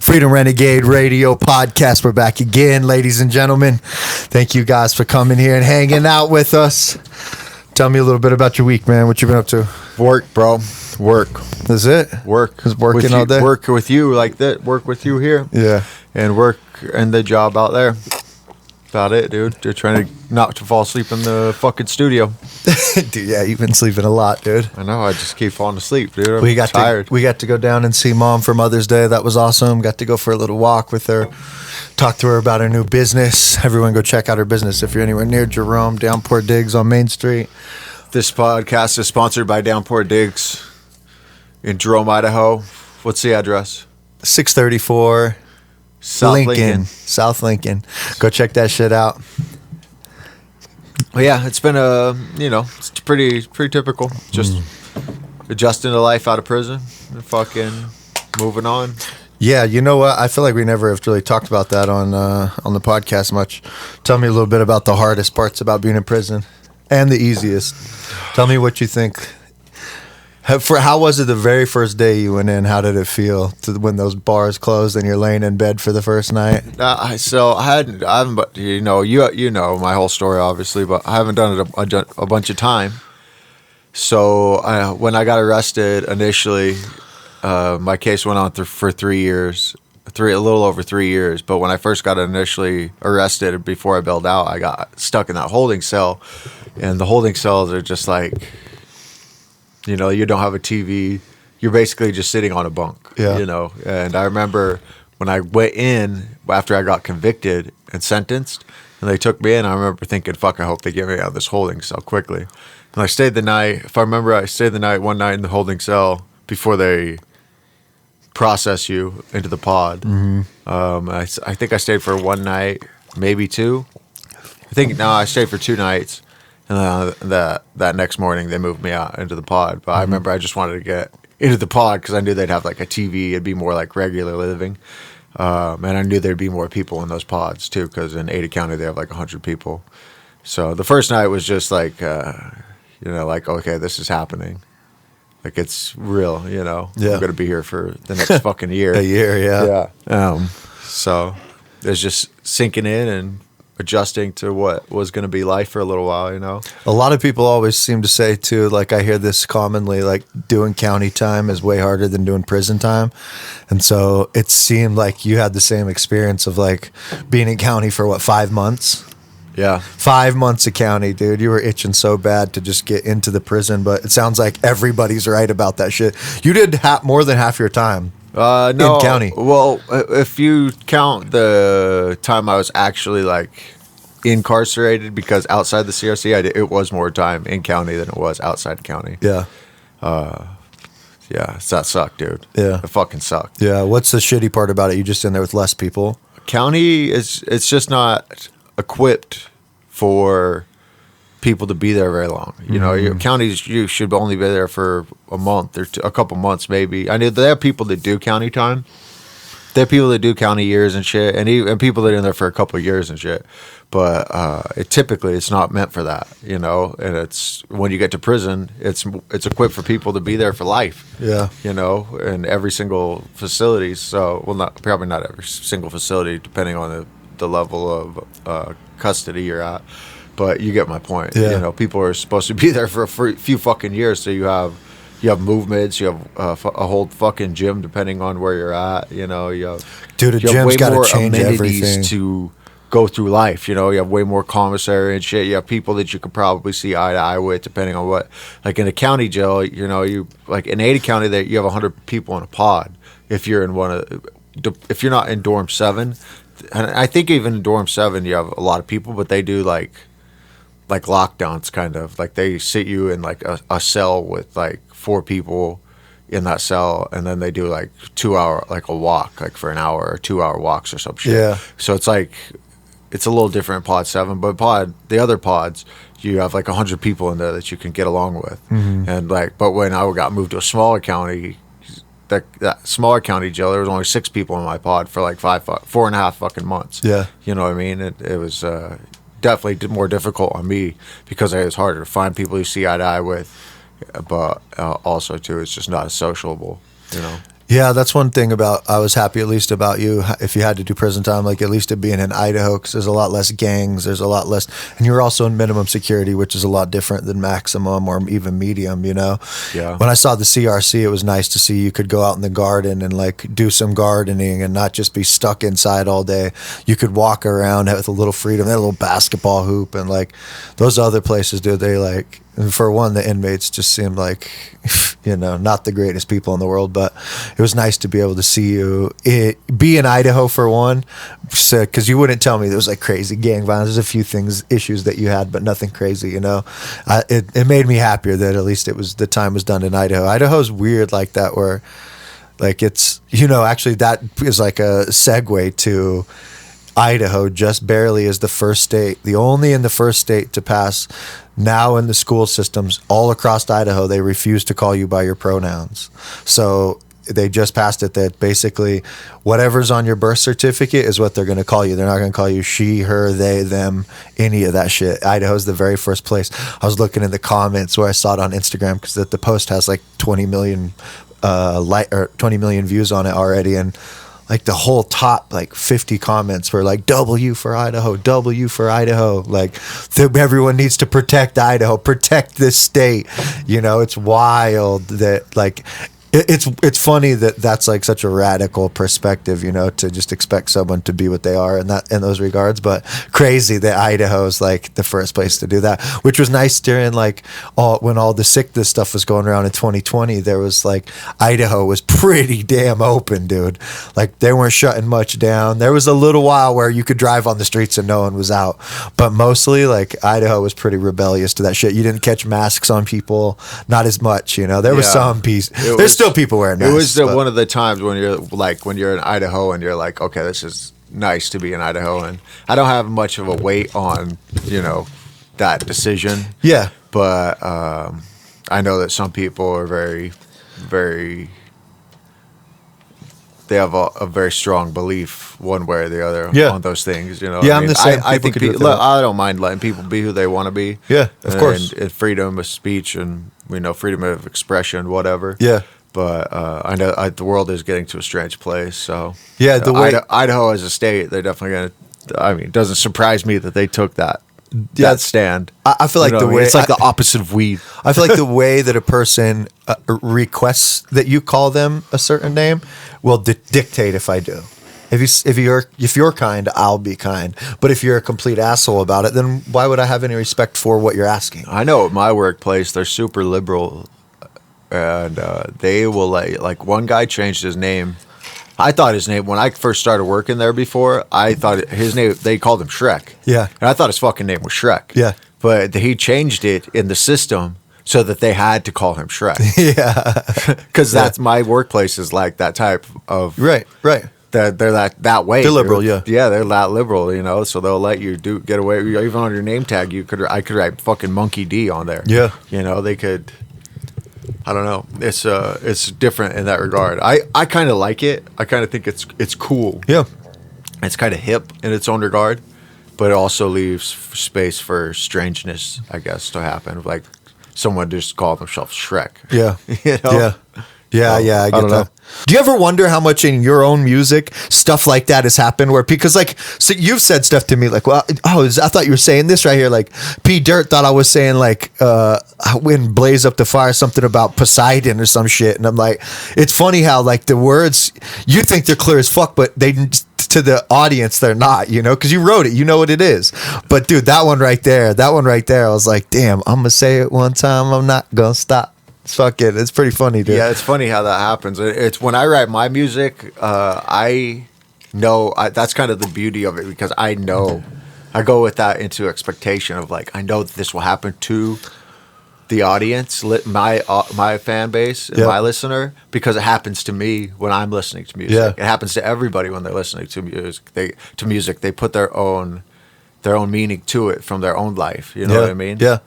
Freedom Renegade Radio Podcast. We're back again, ladies and gentlemen. Thank you guys for coming here and hanging out with us. Tell me a little bit about your week, man. What you been up to? Work, bro. Work. That's it? Work. Just working with you, all day? Work with you like that. Work with you here. Yeah. And work and the job out there. About it, dude. They're trying to not to fall asleep in the fucking studio. Dude, yeah, you've been sleeping a lot, dude. I know. I just keep falling asleep, dude. I'm We got tired. to go down and see Mom for Mother's Day. That was awesome. Got to go for a little walk with her. Talk to her about her new business. Everyone go check out her business if you're anywhere near Jerome, Downport Digs on Main Street. This podcast is sponsored by Downport Digs in Jerome, Idaho. What's the address? 634 South Lincoln. South Lincoln. Go check that shit out. Well, yeah, it's been it's pretty typical. Just adjusting to life out of prison and fucking moving on. Yeah, you know what? I feel like we never have really talked about that on the podcast much. Tell me a little bit about the hardest parts about being in prison and the easiest. Tell me what you think. How was it the very first day you went in? How did it feel when those bars closed and you're laying in bed for the first night? I haven't, but you know my whole story obviously, but I haven't done it a bunch of time. So when I got arrested initially, my case went on for 3 years, a little over 3 years. But when I first got initially arrested, before I bailed out, I got stuck in that holding cell, and the holding cells are just like, you know, you don't have a TV. You're basically just sitting on a bunk, you know. And I remember when I went in after I got convicted and sentenced, and they took me in, I remember thinking, fuck, I hope they get me out of this holding cell quickly. And I stayed the night. If I remember, I stayed the night one night in the holding cell before they process you into the pod. Mm-hmm. I think I stayed for one night, maybe two. I stayed for 2 nights. And that next morning, they moved me out into the pod. But I remember I just wanted to get into the pod because I knew they'd have like a TV. It'd be more like regular living. And I knew there'd be more people in those pods too, because in Ada County, they have like 100 people. So the first night was just like, like, okay, this is happening. Like, it's real, you know. Yeah. I'm going to be here for the next fucking year. A year, yeah. Yeah. So it's just sinking in and adjusting to what was going to be life for a little while, you know. A lot of people always seem to say too, like I hear this commonly, like doing county time is way harder than doing prison time. And so it seemed like you had the same experience of like being in county for 5 months? Yeah. 5 months of county, dude. You were itching so bad to just get into the prison, but it sounds like everybody's right about that shit. You did more than half your time. No, in county. Well, if you count the time I was actually like incarcerated, because outside the CRC, it was more time in county than it was outside county. Yeah. Yeah, so that sucked, dude. Yeah. It fucking sucked. Yeah. What's the shitty part about it? You just in there with less people? County it's just not equipped for people to be there very long. You know, your counties, you should only be there for a month or a couple months maybe. I know there are people that do county time. There are people that do county years and shit, and people that are in there for a couple of years and shit. But typically it's not meant for that, you know. And it's when you get to prison, it's equipped for people to be there for life. Yeah. You know, in every single facility. So, well, probably not every single facility, depending on the level of custody you're at. But you get my point. Yeah. You know, people are supposed to be there for a few fucking years, so you have movements, you have a whole fucking gym depending on where you're at. You know, Dude, a gym's got to change everything to go through life. You know, you have way more commissary and shit. You have people that you could probably see eye to eye with, depending on what. Like in a county jail, you know, you like in Ada County, that you have 100 people in a pod. If you're in if you're not in dorm 7, and I think even in dorm 7 you have a lot of people, but they do like lockdowns, kind of like they sit you in like a cell with like 4 people in that cell, and then they do like 2 hour, like a walk, like for an hour or 2 hour walks or some shit. Yeah. So it's like, it's a little different in pod 7, but the other pods, you have like 100 people in there that you can get along with. And like, but when I got moved to a smaller county, that smaller county jail, there was only 6 people in my pod for like 4.5 fucking months. Yeah. You know what I mean? It was definitely more difficult on me because it was harder to find people you see eye to eye with, but also too, it's just not as sociable, you know. Yeah, that's one thing about I was happy at least about you. If you had to do prison time, like at least it being in Idaho, because there's a lot less gangs, there's a lot less, and you're also in minimum security, which is a lot different than maximum or even medium. You know, Yeah. When I saw the CRC, it was nice to see you could go out in the garden and like do some gardening and not just be stuck inside all day. You could walk around with a little freedom. They had a little basketball hoop, and like those other places, dude, they like. And for one, the inmates just seemed like, you know, not the greatest people in the world, but it was nice to be able to see you be in Idaho for one, because you wouldn't tell me there was like crazy gang violence. There's a few issues that you had, but nothing crazy, you know. It made me happier that at least the time was done in Idaho. Idaho's weird like that, where like it's, you know, actually that is like a segue to Idaho just barely is the first state, the only in the first state to pass now in the school systems all across Idaho, they refuse to call you by your pronouns. So they just passed it that basically whatever's on your birth certificate is what they're going to call you. They're not going to call you she, her, they, them, any of that shit. Idaho's the very first place. I was looking in the comments where I saw it on Instagram because the post has like 20 million 20 million views on it already, and like the whole top like 50 comments were like W for Idaho, W for Idaho. Like everyone needs to protect Idaho, protect this state. You know, it's wild that like it's funny that that's like such a radical perspective, you know, to just expect someone to be what they are in those regards. But crazy that Idaho's like the first place to do that, which was nice during like when all the sickness stuff was going around in 2020. There was like Idaho was pretty damn open, dude. Like they weren't shutting much down. There was a little while where you could drive on the streets and no one was out, but mostly like Idaho was pretty rebellious to that shit. You didn't catch masks on people, not as much, you know. There was some peace. There's still people wearing masks. It was one of the times when you're in Idaho and you're like, okay, this is nice to be in Idaho, and I don't have much of a weight on, you know, that decision. Yeah, but I know that some people are very, very. They have a very strong belief one way or the other on those things, you know. Yeah, I'm the same. I think I don't mind letting people be who they want to be. Yeah, of course. And freedom of speech and, you know, freedom of expression, whatever. Yeah. But I know the world is getting to a strange place. So yeah, the way Idaho as a state, they're definitely going to. I mean, it doesn't surprise me that they took that stand. I feel like it's like the opposite of weed. I feel like the way that a person requests that you call them a certain name will dictate if I do. If you're kind, I'll be kind. But if you're a complete asshole about it, then why would I have any respect for what you're asking? I know at my workplace, they're super liberal. And they will like one guy changed his name. I thought his name when I first started working there before. I thought his name, they called him Shrek. Yeah, and I thought his fucking name was Shrek. Yeah, but he changed it in the system so that they had to call him Shrek. Yeah, because that's my workplace is like that type of right. They're that way. They're liberal, yeah. Yeah, they're that liberal, you know. So they'll let you get away. Even on your name tag, I could write fucking Monkey D on there. Yeah, you know they could. I don't know. It's different in that regard. I kind of like it. I kind of think it's cool. Yeah, it's kind of hip in its own regard, but it also leaves space for strangeness, I guess, to happen. Like someone just called themselves Shrek. Yeah, you know? Yeah, I get that. Do you ever wonder how much in your own music stuff like that has happened? Because like, so you've said stuff to me like, well, I thought you were saying this right here. Like P Dirt thought I was saying like, when Blaze Up the Fire, something about Poseidon or some shit. And I'm like, it's funny how like the words, you think they're clear as fuck, but to the audience, they're not, you know, because you wrote it, you know what it is. But dude, that one right there, I was like, damn, I'm going to say it one time. I'm not going to stop. Fuck it. It's pretty funny, dude. Yeah, it's funny how that happens. It's when I write my music, I know that's kind of the beauty of it because I know I go with that into expectation of like I know that this will happen to the audience, my fan base, and my listener because it happens to me when I'm listening to music. Yeah. It happens to everybody when they're listening to music. They put their own meaning to it from their own life. You know what I mean? Yeah.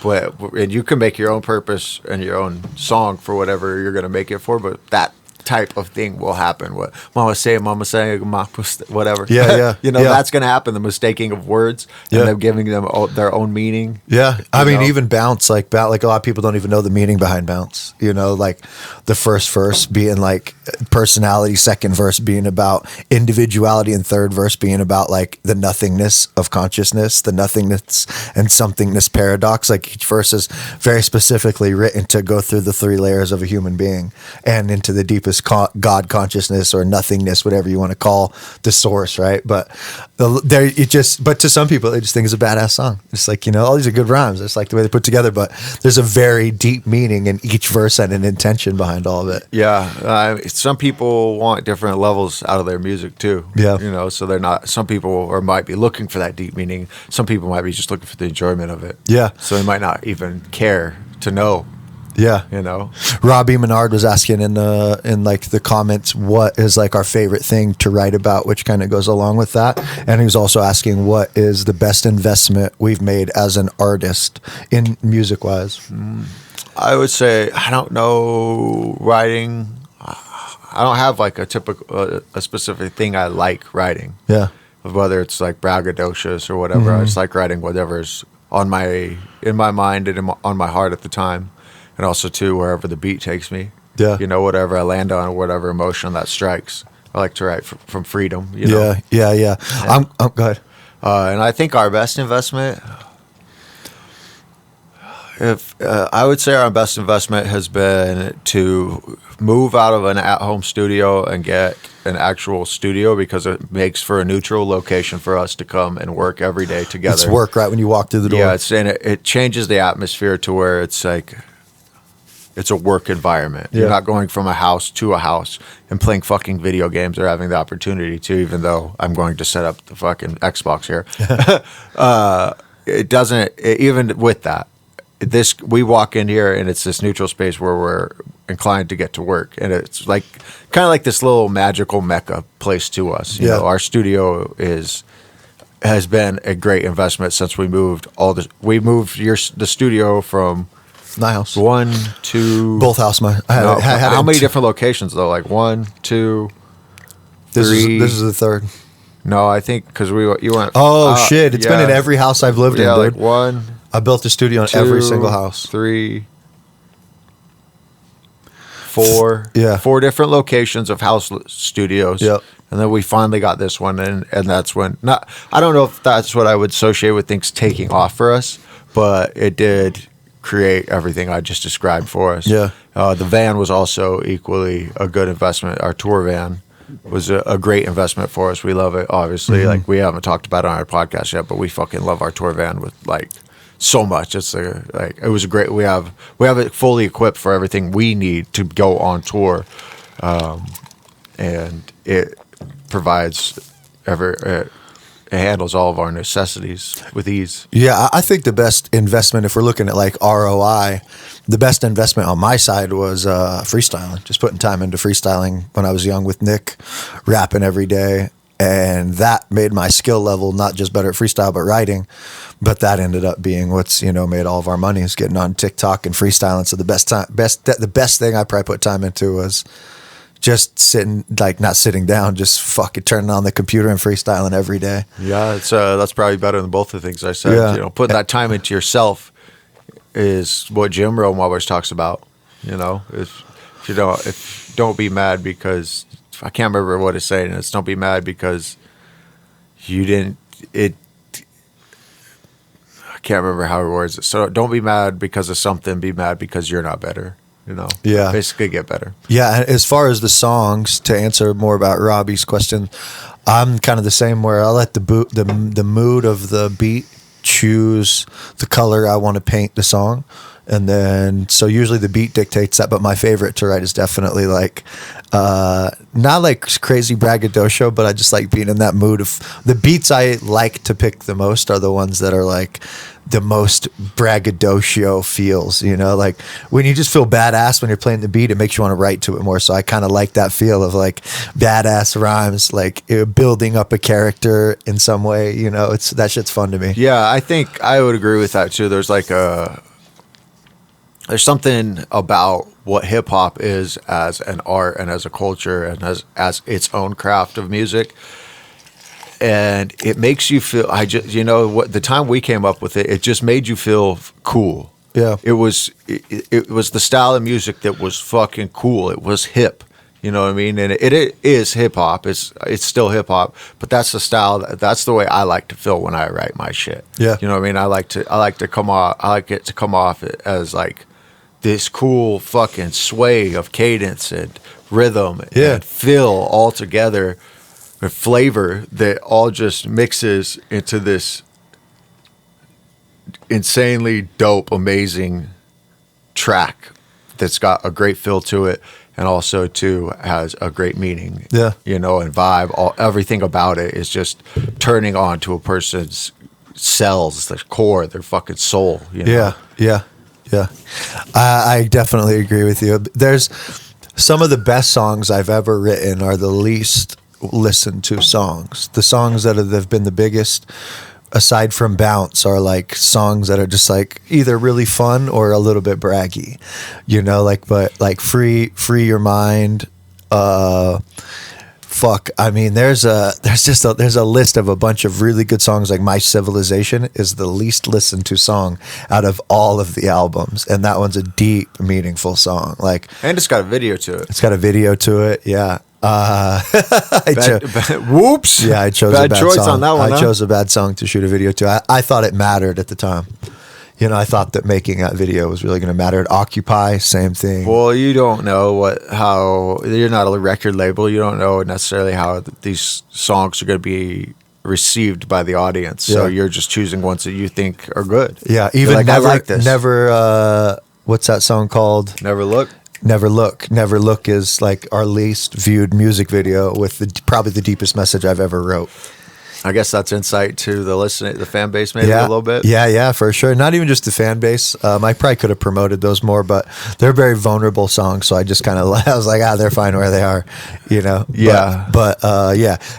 And you can make your own purpose and your own song for whatever you're going to make it for, but that type of thing will happen. What mama say, whatever. Yeah. That's going to happen. The mistaking of words and them giving them their own meaning. Yeah. I mean, even bounce, like a lot of people don't even know the meaning behind bounce. Like the first verse being like personality, second verse being about individuality, and third verse being about like the nothingness of consciousness, the nothingness and somethingness paradox. Like each verse is very specifically written to go through the three layers of a human being and into the deepest God consciousness or nothingness, whatever you want to call the source, right? But but to some people, they just think it's a badass song. It's like, all these are good rhymes. It's like the way they put together, but there's a very deep meaning in each verse and an intention behind all of it. Yeah. Some people want different levels out of their music too. Yeah. So they're not, some people might be looking for that deep meaning. Some people might be just looking for the enjoyment of it. Yeah. So they might not even care to know. Yeah. Robbie Menard was asking in like the comments, what is like our favorite thing to write about, which kind of goes along with that. And he was also asking what is the best investment we've made as an artist in music wise. I would say, I don't know, writing. I don't have like a specific thing I like writing. Yeah. Whether it's like braggadocious or whatever. I just like writing whatever's in my mind and on my heart at the time. And also, too, wherever the beat takes me. Yeah. Whatever I land on, whatever emotion that strikes. I like to write from freedom. Yeah. I'm go ahead. And I think our best investment, I would say our best investment has been to move out of an at-home studio and get an actual studio, because it makes for a neutral location for us to come and work every day together. It's work right when you walk through the door. Yeah, it changes the atmosphere to where it's like, it's a work environment. Yeah. You're not going from a house to a house and playing fucking video games or having the opportunity to, even though I'm going to set up the fucking Xbox here. It doesn't, even with that, we walk in here and it's this neutral space where we're inclined to get to work. And it's like, kind of like this little magical mecca place to us. You know, our studio has been a great investment since we moved the studio from my house. 1, 2, both house. How many different locations though? Like 1, 2, 3. This is the third. No, I think because you went. Oh shit! It's been in every house I've lived in, dude. Like 1. I built a studio in 2, every single house. 3, 4. Yeah. 4 different locations of house studios. Yep. And then we finally got this one, and that's when. I don't know if that's what I would associate with things taking off for us, but it did create everything I just described for us. Yeah. The van was also equally a good investment. Our tour van was a great investment for us. We love it, obviously. Mm-hmm. Like, we haven't talked about it on our podcast yet, but we fucking love our tour van with like so much. It's like it was a great. We have it fully equipped for everything we need to go on tour, and it provides it handles all of our necessities with ease. Yeah, I think the best investment, if we're looking at like ROI, the best investment on my side was freestyling. Just putting time into freestyling when I was young with Nick, rapping every day. And that made my skill level not just better at freestyle, but writing. But that ended up being what's, made all of our money, is getting on TikTok and freestyling. So the best thing I probably put time into was just not sitting down, just fucking turning on the computer and freestyling every day. Yeah, that's probably better than both the things I said. Yeah. Putting that time into yourself is what Jim Rome always talks about. If don't be mad because I can't remember what it's saying. It's don't be mad because you didn't. I can't remember how it words it. So don't be mad because of something. Be mad because you're not better. Yeah. Basically get better. Yeah, and as far as the songs, to answer more about Robbie's question, I'm kind of the same, where I let the mood of the beat choose the color I want to paint the song. And then, so usually the beat dictates that, but my favorite to write is definitely like, not like crazy braggadocio, but I just like being in that mood of the beats I like to pick the most are the ones that are like the most braggadocio feels, like when you just feel badass when you're playing the beat, it makes you want to write to it more. So I kind of like that feel of like badass rhymes, like building up a character in some way, that shit's fun to me. Yeah, I think I would agree with that too. There's like there's something about what hip hop is as an art and as a culture and as its own craft of music. And it makes you feel, what the time we came up with it, it just made you feel cool. Yeah. It was the style of music that was fucking cool. It was hip. You know what I mean? And it is hip hop. It's still hip hop, but that's the style. That's the way I like to feel when I write my shit. Yeah. You know what I mean? I like it to come off as like this cool fucking sway of cadence and rhythm and feel all together, with flavor that all just mixes into this insanely dope, amazing track that's got a great feel to it. And also, too, has a great meaning. Yeah. And vibe. Everything about it is just turning on to a person's cells, their core, their fucking soul. Yeah. I definitely agree with you. There's some of the best songs I've ever written are the least listened to songs. The songs that have been the biggest, aside from Bounce, are like songs that are just like either really fun or a little bit braggy, but like free your mind. I mean, there's a list of a bunch of really good songs. Like My Civilization is the least listened to song out of all of the albums, and that one's a deep, meaningful song. Like, and it's got a video to it. It's got a video to it. Yeah. Whoops. Yeah, I chose bad a bad choice song. on that one. I chose a bad song to shoot a video to. I thought it mattered at the time. I thought that making that video was really going to matter. At Occupy, same thing. Well, you don't know how you're not a record label. You don't know necessarily how these songs are going to be received by the audience. So you're just choosing ones that you think are good. Yeah, even like, never, I like this. Never. What's that song called? Never Look. Never Look. Never Look is like our least viewed music video with probably the deepest message I've ever wrote. I guess that's insight to the fan base maybe a little bit. Yeah, for sure. Not even just the fan base. I probably could have promoted those more, but they're very vulnerable songs. So I just kind of, I was like, they're fine where they are, Yeah. But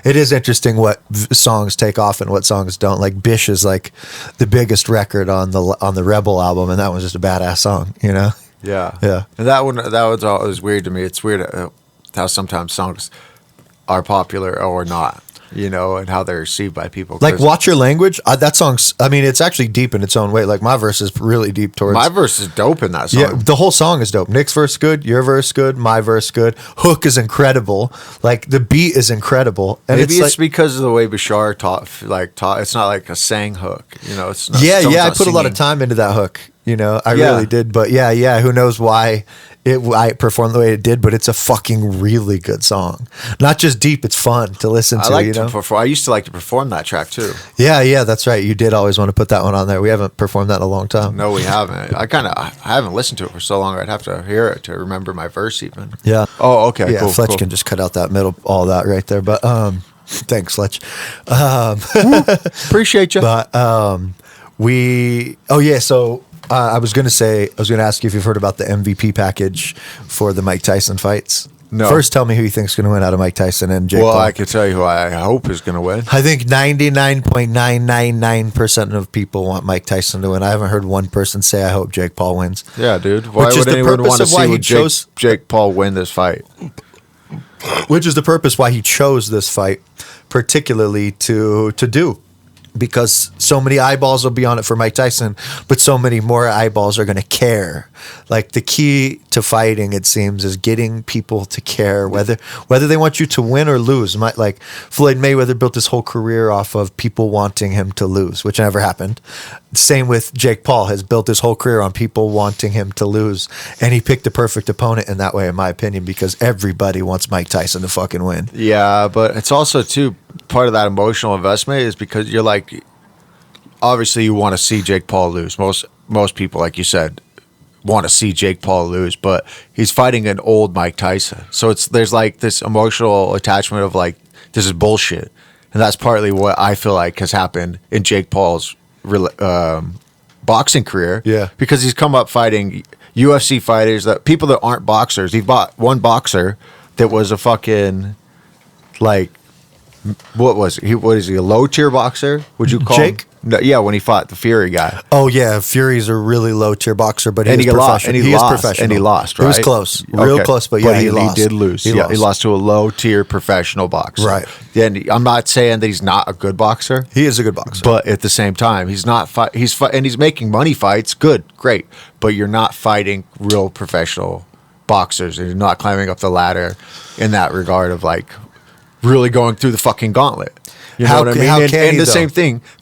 it is interesting what songs take off and what songs don't. Like Bish is like the biggest record on the Rebel album, and that was just a badass song, Yeah. Yeah. And that was always weird to me. It's weird how sometimes songs are popular or not. And how they're received by people. Like Watch Your Language, that song's, it's actually deep in its own way. Like my verse is really deep towards. My verse is dope in that song. Yeah, the whole song is dope. Nick's verse good, your verse good, my verse good. Hook is incredible. Like the beat is incredible. And Maybe it's like, because of the way Bashar taught. It's not like a sang hook. It's not. I put a lot of time into that hook. I really did. But who knows why I performed the way it did, but it's a fucking really good song. Not just deep, it's fun to listen to. I used to like to perform that track too. Yeah, that's right. You did always want to put that one on there. We haven't performed that in a long time. No, we haven't. I haven't listened to it for so long. I'd have to hear it to remember my verse even. Yeah. Oh, okay. Yeah, cool, Fletch cool. can just cut out that middle, all that right there. But thanks, Fletch. Appreciate you. But so I was going to ask you if you've heard about the MVP package for the Mike Tyson fights. No. First, tell me who you think is going to win out of Mike Tyson and Jake Paul. Well, I can tell you who I hope is going to win. I think 99.999% of people want Mike Tyson to win. I haven't heard one person say, I hope Jake Paul wins. Yeah, dude. Why would anyone want to see Jake Paul win this fight? Which is the purpose why he chose this fight, particularly to do. Because so many eyeballs will be on it for Mike Tyson, but so many more eyeballs are going to care. Like the key to fighting, it seems, is getting people to care whether they want you to win or lose. Like Floyd Mayweather built his whole career off of people wanting him to lose, which never happened. Same with Jake Paul, has built his whole career on people wanting him to lose, and he picked the perfect opponent in that way, in my opinion, because everybody wants Mike Tyson to fucking win. Yeah, but it's also too part of that emotional investment is because you're like, obviously you want to see Jake Paul lose. Most people, like you said, want to see Jake Paul lose, but he's fighting an old Mike Tyson, so there's like this emotional attachment of like, this is bullshit, and that's partly what I feel like has happened in Jake Paul's boxing career. Yeah, because he's come up fighting UFC fighters, that people that aren't boxers. He bought one boxer that was a fucking like, what was he? What is he? A low tier boxer? Would you call Jake? him? No, yeah, when he fought the Fury guy. Oh yeah, Fury's a really low tier boxer, but And he he is lost, professional. and he is lost, professional. and he lost, It was right? close, real Okay. close, but yeah, he lost. He did lose. He He lost. lost to a low tier professional boxer. Right. Then I'm not saying that he's not a good boxer, He is a good boxer. but at the same time, he's not. And he's making money fights. Good, great, but you're not fighting real professional boxers, and you're not climbing up the ladder in that regard of like really going through the fucking gauntlet. You know How what I ca- mean? how And, can and he, the though?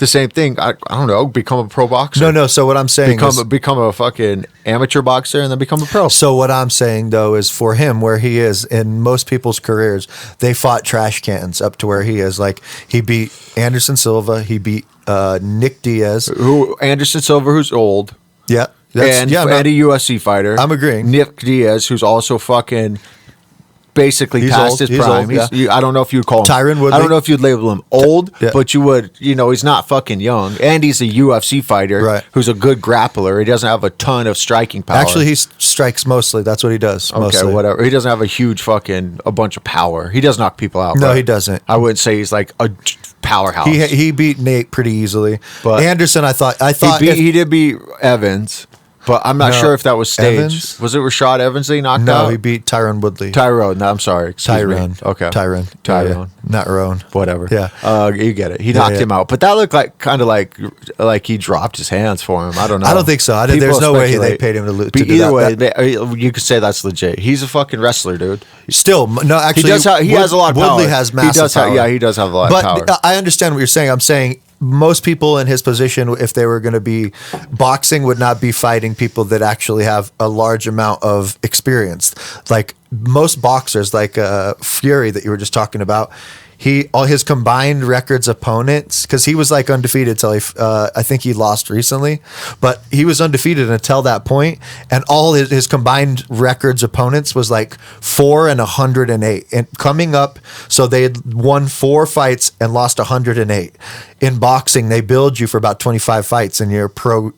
same thing. I don't know. Become a pro boxer. no. So what I'm saying is, Become a fucking amateur boxer and then become a pro. so what I'm saying though is for him, where he is in most people's careers, they fought trash cans up to where he is. Like he beat Anderson Silva, he beat Nick Diaz. Who Anderson Silva, who's old, Yeah, and I'm and not- a UFC fighter. I'm agreeing. Nick Diaz, who's also fucking basically He's past old. his He's prime. old, yeah. I don't know if you'd call him Tyron Woodley. I don't know if you'd label him old, Yeah. but you would. You know, he's not fucking young, and he's a UFC fighter Right. who's a good grappler. He doesn't have a ton of striking power. Actually, he strikes mostly. That's what he does. Okay, Mostly. whatever. He doesn't have a huge a bunch of power. He does knock people out. No, but he doesn't. I wouldn't say he's like a powerhouse. He beat Nate pretty easily. But Anderson, I thought he did beat Evans, but I'm not No, sure if that was staged. Evans? Was it Rashad Evans that he knocked no, out? he beat Tyron Woodley. Tyrone. No, I'm sorry. Excuse me. Tyron. Okay. Tyrone. Tyrone. Not Roan. Whatever. Yeah. You get it. He knocked yeah. him out, but that looked like kind of like he dropped his hands for him. I don't know. I don't think so. People There's no way they speculate. paid him to But do either that. way, you could say that's legit. He's a fucking wrestler, dude. Still, no, He actually, does. He has a lot of power. Woodley has massive He does power. Have, he does have a lot But of power. I understand what you're saying. I'm saying most people in his position, if they were going to be boxing, would not be fighting people that actually have a large amount of experience. Like most boxers, like Fury that you were just talking about, all his combined records opponents, because he was like undefeated till I think he lost recently, but he was undefeated until that point, and all his combined records opponents was like 4 and 108, and coming up, so they had won 4 fights and lost 108. In boxing, they build you for about 25 fights in your pro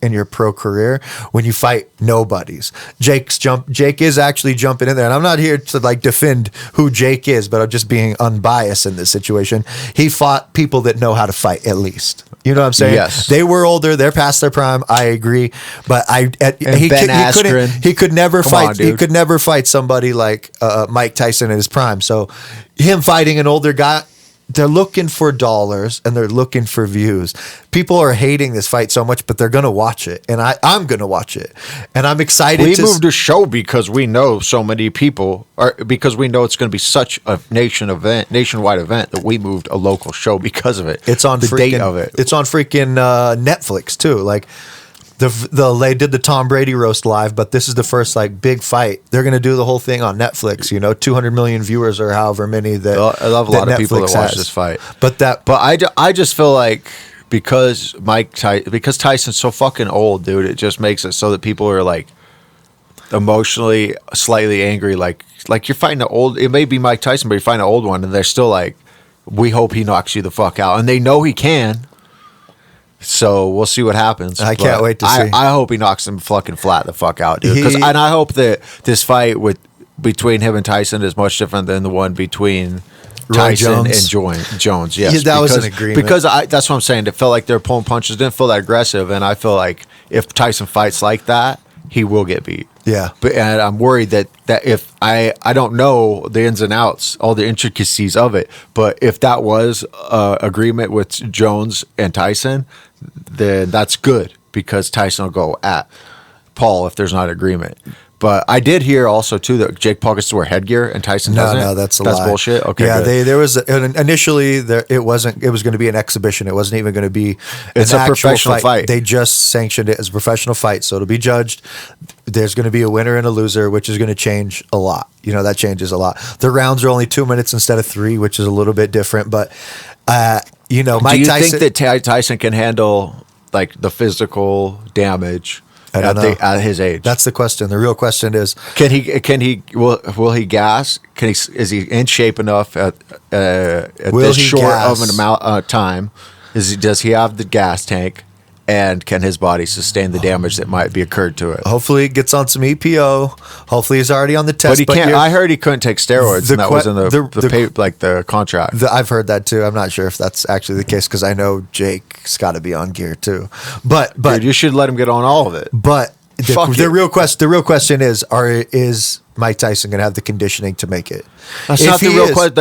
career when you fight nobodies. Jake is actually jumping in there, and I'm not here to like defend who Jake is, but I'm just being unbiased in this situation. He fought people that know how to fight, at least. You know what I'm saying? Yes. They were older. They're past their prime. I agree, but he could never Come fight. on, He dude. could never fight somebody like Mike Tyson in his prime. So him fighting an older guy. They're looking for dollars and they're looking for views. People are hating this fight so much, but they're going to watch it. And I'm going to watch it. And I'm excited We to moved a show because we know so many people, or because we know it's going to be such a nationwide event that we moved a local show because of it. It's on the freaking, date of it. It's on freaking Netflix too. Like they did the Tom Brady roast live, but this is the first like big fight. They're going to do the whole thing on Netflix. 200 million viewers or however many that. I love a lot of people that Netflix watch has. this fight. But I just feel like because because Tyson's so fucking old, dude, it just makes it so that people are like emotionally slightly angry. Like you're fighting it may be Mike Tyson, but you're fighting an old one, and they're still like, we hope he knocks you the fuck out, and they know he can. So we'll see what happens. I can't wait to see. I hope he knocks him fucking flat the fuck out, dude. And I hope that this fight between him and Tyson is much different than the one between Roy Tyson Jones. and Jones. Yes, Yeah, that was an agreement. Because that's what I'm saying. It felt like they're pulling punches. Didn't feel that aggressive, and I feel like if Tyson fights like that, he will get beat. Yeah. And I'm worried that if I don't know the ins and outs, all the intricacies of it, but if that was agreement with Jones and Tyson, then that's good because Tyson will go at Paul if there's not agreement. But I did hear also too that Jake Paul gets to wear headgear and Tyson doesn't. No, that's a that's lie. bullshit. Okay, yeah, good. there was initially it was going to be an exhibition. It wasn't even going to be. It's an a actual professional fight. They just sanctioned it as a professional fight, so it'll be judged. There's going to be a winner and a loser, which is going to change a lot. That changes a lot. The rounds are only 2 minutes instead of 3, which is a little bit different. But Mike Do you Tyson, think that Tyson can handle like the physical damage I don't know. at his age? That's the question. The real question is, will he gas? Is he in shape enough at Will this he short gas? of an amount of time? Does he have the gas tank? and can his body sustain the damage that might be occurred to it? Hopefully, it gets on some EPO. Hopefully, he's already on the test. But he can't. I heard he couldn't take steroids, and that was in the contract. I've heard that too. I'm not sure if that's actually the case because I know Jake's got to be on gear too. But dude, you should let him get on all of it. But the real question is Mike Tyson going to have the conditioning to make it? That's not the real question.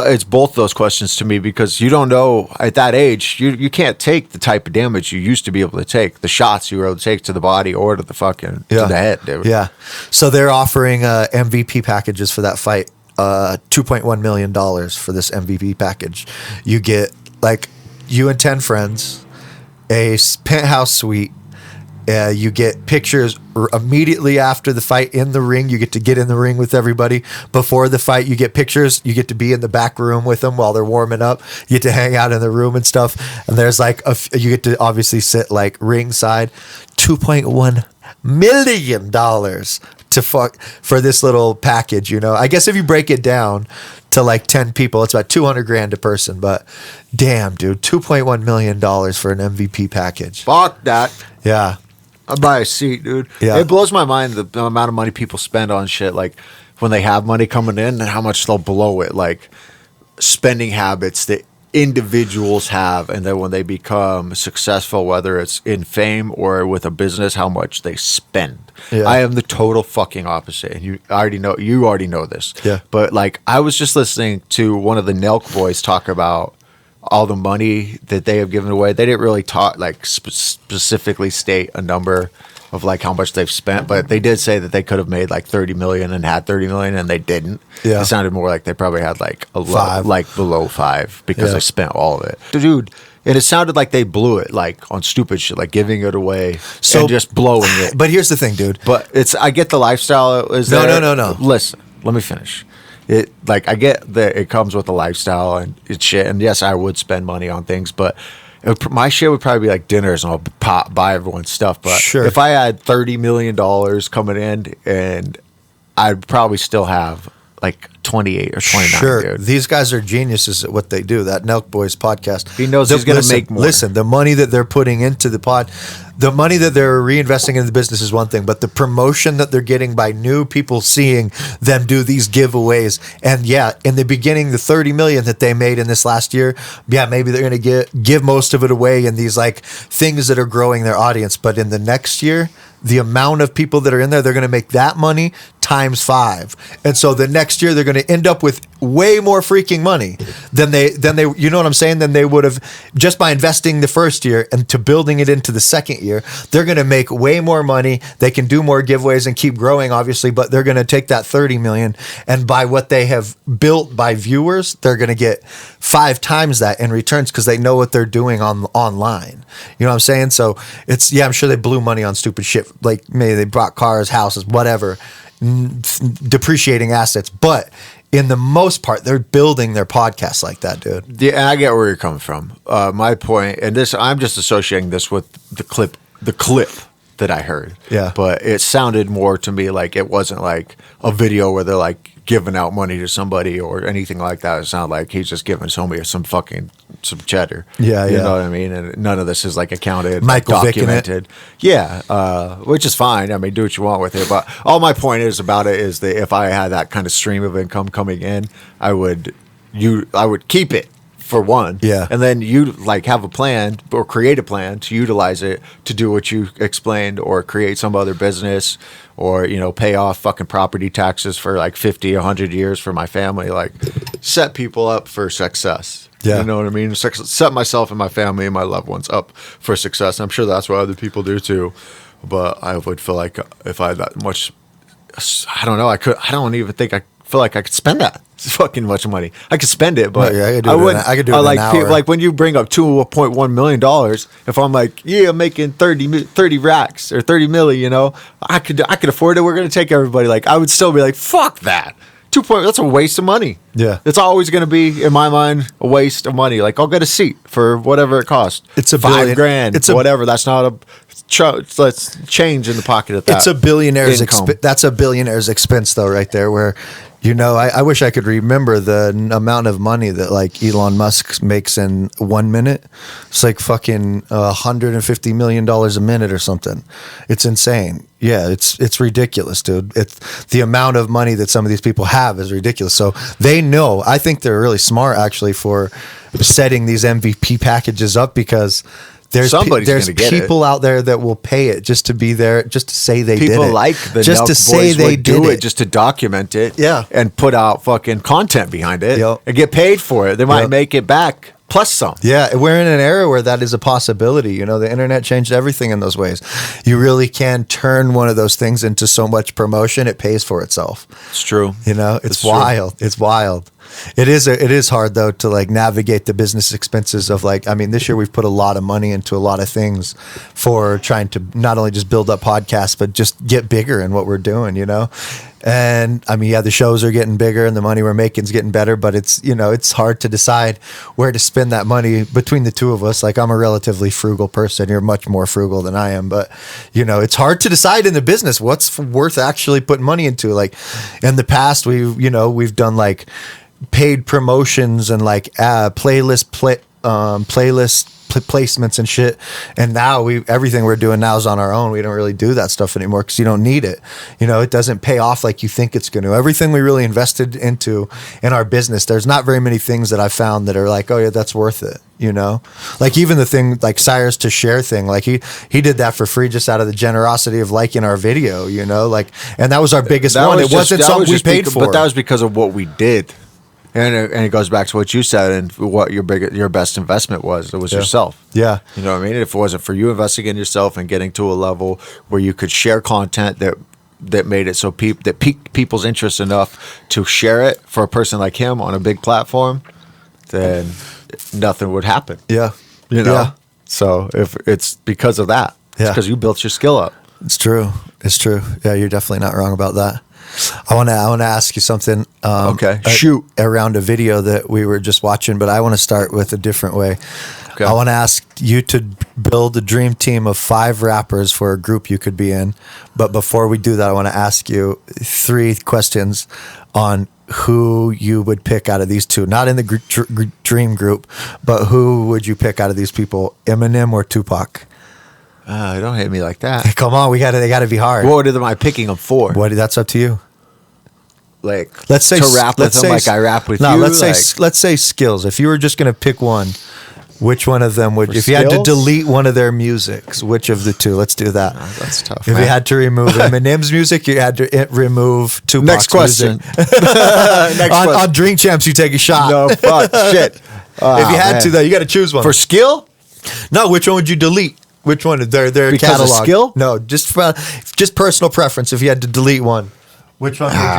It's both those questions to me because you don't know at that age. You can't take the type of damage you used to be able to take, the shots you were able to take to the body or to the to the head, dude. Yeah. So they're offering MVP packages for that fight. $2.1 million for this MVP package. You get like you and 10 friends, a penthouse suite. You get pictures immediately after the fight in the ring. You get to get in the ring with everybody. Before the fight, you get pictures. You get to be in the back room with them while they're warming up. You get to hang out in the room and stuff. And there's like, you get to obviously sit like ringside. $2.1 million for this little package, you know. I guess if you break it down to like 10 people, it's about $200,000 a person. But damn, dude, $2.1 million for an MVP package. Fuck that. Yeah. I'd buy a seat, dude. Yeah. It blows my mind the amount of money people spend on shit. Like when they have money coming in and how much they'll blow it. Like spending habits that individuals have, and then when they become successful, whether it's in fame or with a business, how much they spend. Yeah. I am the total fucking opposite, and you already know this. Yeah. But like I was just listening to one of the Nelk boys talk about all the money that they have given away. They didn't really talk like specifically state a number of like how much they've spent, but they did say that they could have made like 30 million and had 30 million, and they didn't. Yeah. It sounded more like they probably had like below 5 because Yeah. they spent all of it, dude. And it sounded like they blew it like on stupid shit, like giving it away and just blowing it. But here's the thing, dude. But I get the lifestyle. No. Listen, let me finish. I get that it comes with a lifestyle and it's shit. And yes, I would spend money on things, but my shit would probably be like dinners and I'll buy everyone's stuff. But sure. If I had $30 million coming in, and I'd probably still have like 28 or 29. Sure. Dude. These guys are geniuses at what they do. That Nelk Boys podcast. He knows he's going to make more. Listen, the money that they're putting into the money that they're reinvesting in the business is one thing, but the promotion that they're getting by new people seeing them do these giveaways. And yeah, in the beginning, the 30 million that they made in this last year, yeah, maybe they're going to give most of it away in these like things that are growing their audience. But in the next year, the amount of people that are in there, they're going to make that money times 5. And so the next year they're going to end up with way more freaking money than they, you know what I'm saying? Than they would have just by investing the first year and to building it into the second year. They're going to make way more money. They can do more giveaways and keep growing, obviously, but they're going to take that 30 million and by what they have built by viewers, they're going to get 5 times that in returns because they know what they're doing online. You know what I'm saying? So it's, yeah, I'm sure they blew money on stupid shit. Like maybe they bought cars, houses, whatever, depreciating assets. But in the most part, they're building their podcast like that, dude. Yeah, and I get where you're coming from. My point, and this, I'm just associating this with the clip that I heard. Yeah. But it sounded more to me like it wasn't like a video where they're like giving out money to somebody or anything like that. It sounded like he's just giving somebody some cheddar. Yeah, you yeah. know what I mean? And none of this is like accounted, Michael Vick in it. documented. Yeah, which is fine. I mean, do what you want with it. But all my point is about it is that if I had that kind of stream of income coming in, I would keep it. For one, yeah, and then you like have a plan or create a plan to utilize it to do what you explained, or create some other business, or pay off fucking property taxes for like 50, 100 years for my family. Like set people up for success. Yeah, you know what I mean. Set myself and my family and my loved ones up for success. I'm sure that's what other people do too. But I would feel like if I had that much, I don't know. I don't even think I feel like I could spend that fucking much money. I could spend it, but I could do it in an hour. Like when you bring up $2.1 million, if I'm like, yeah, I'm making 30 racks or 30 milli, I could afford it. We're going to take everybody. Like I would still be like, fuck that. That's a waste of money. Yeah. It's always going to be, in my mind, a waste of money. Like I'll get a seat for whatever it costs. It's a $5,000. It's whatever. That's not let's change in the pocket of that. It's a billionaire's expense. That's a billionaire's expense though, right there, where You know, I wish I could remember the amount of money that like Elon Musk makes in 1 minute. It's like fucking $150 million a minute or something. It's insane. Yeah, it's ridiculous, dude. It's the amount of money that some of these people have is ridiculous. So they know. I think they're really smart actually for setting these MVP packages up because there's Somebody's gonna get people out there that will pay it just to be there, just to say they did it. People like the just Nelk to say boys they would did do it. just to document it, Yeah. and put out fucking content behind it, Yep. and get paid for it. They might Yep. make it back plus some. Yeah, we're in an era where that is a possibility. You know, the internet changed everything in those ways. You really can turn one of those things into so much promotion, it pays for itself. It's true. You know, it's It's true. wild. It's wild. It is hard though to like navigate the business expenses of like, I mean, this year we've put a lot of money into a lot of things for trying to not only just build up podcasts, but just get bigger in what we're doing, you know? And I mean, yeah, the shows are getting bigger and the money we're making is getting better, but it's, you know, it's hard to decide where to spend that money between the two of us. Like I'm a relatively frugal person. You're much more frugal than I am, but you know, it's hard to decide in the business what's worth actually putting money into. Like in the past, we've done like paid promotions and like placements and shit, and now everything we're doing now is on our own. We don't really do that stuff anymore because you don't need it. You know, it doesn't pay off like you think it's going to. Everything we really invested into in our business, there's not very many things that I found that are like, oh yeah, that's worth it. You know, like even the thing like Cyrus to Share thing, like he did that for free just out of the generosity of liking our video. You know, like, and that was our biggest one. It wasn't something we paid for, but that was because of what we did. And it goes back to what you said and what your best investment was. It was yourself. Yeah. You know what I mean? If it wasn't for you investing in yourself and getting to a level where you could share content that made it so that piqued people's interest enough to share it for a person like him on a big platform, then nothing would happen. Yeah. You know? Yeah. So if it's because of that. Yeah. It's because you built your skill up. It's true. It's true. Yeah, you're definitely not wrong about that. I want to ask you something. Okay. Shoot. Around a video that we were just watching, but I want to start with a different way. Okay. I want to ask you to build a dream team of 5 rappers for a group you could be in. But before we do that, I want to ask you 3 questions on who you would pick out of these 2. Not in the dream group, but who would you pick out of these people? Eminem or Tupac? Don't hit me like that. Come on, they got to be hard. What am I picking them for? That's up to you. Like, let's say to rap with them like I rap with you. Let's say skills. If you were just gonna pick one, which one of them would? If you had to delete one of their musics, which of the 2? Let's do that. That's tough. If man. you had to remove Eminem's music, you had to remove Tupac's Next question. music. On Drink Champs, you take a shot. No, fuck, shit. If you had to, though, you got to choose one. For skill? No, which one would you delete? Which one? Their because catalog. Of skill? No, just personal preference. If you had to delete one, which one would you delete?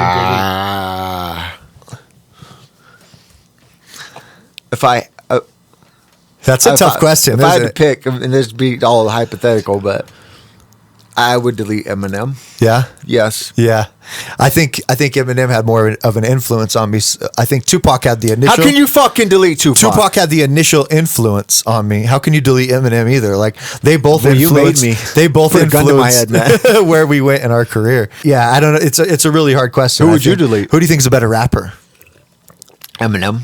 If I That's a tough question. If I had to pick, and this be all hypothetical, but I would delete Eminem. Yeah. Yes. Yeah. I think Eminem had more of an influence on me. I think Tupac had the initial. How can you fucking delete Tupac? Tupac had the initial influence on me. How can you delete Eminem either? Like they both influenced. You made me. They both Put a gun to my influenced head, man. where we went in our career. Yeah, I don't know. It's a really hard question. Who would you delete? Who do you think is a better rapper? Eminem.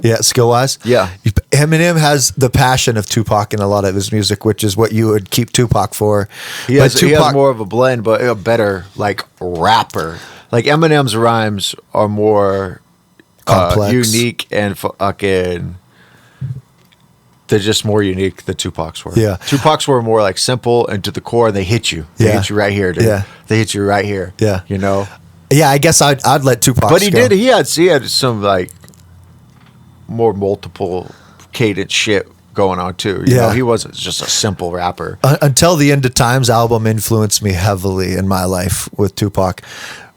Yeah, skill wise. Yeah. Eminem has the passion of Tupac in a lot of his music, which is what you would keep Tupac for. He has more of a blend, but a better like rapper. Like Eminem's rhymes are more complex, unique, and fucking. They're just more unique than Tupac's were. Yeah. Tupac's were more like simple and to the core, and they hit you. They hit you right here, dude. Yeah. They hit you right here. Yeah. You know. Yeah, I guess I'd let Tupac. But he did. He had some like more multiple cadence shit going on too. You know, he wasn't just a simple rapper. Until the End of Times album influenced me heavily in my life with Tupac.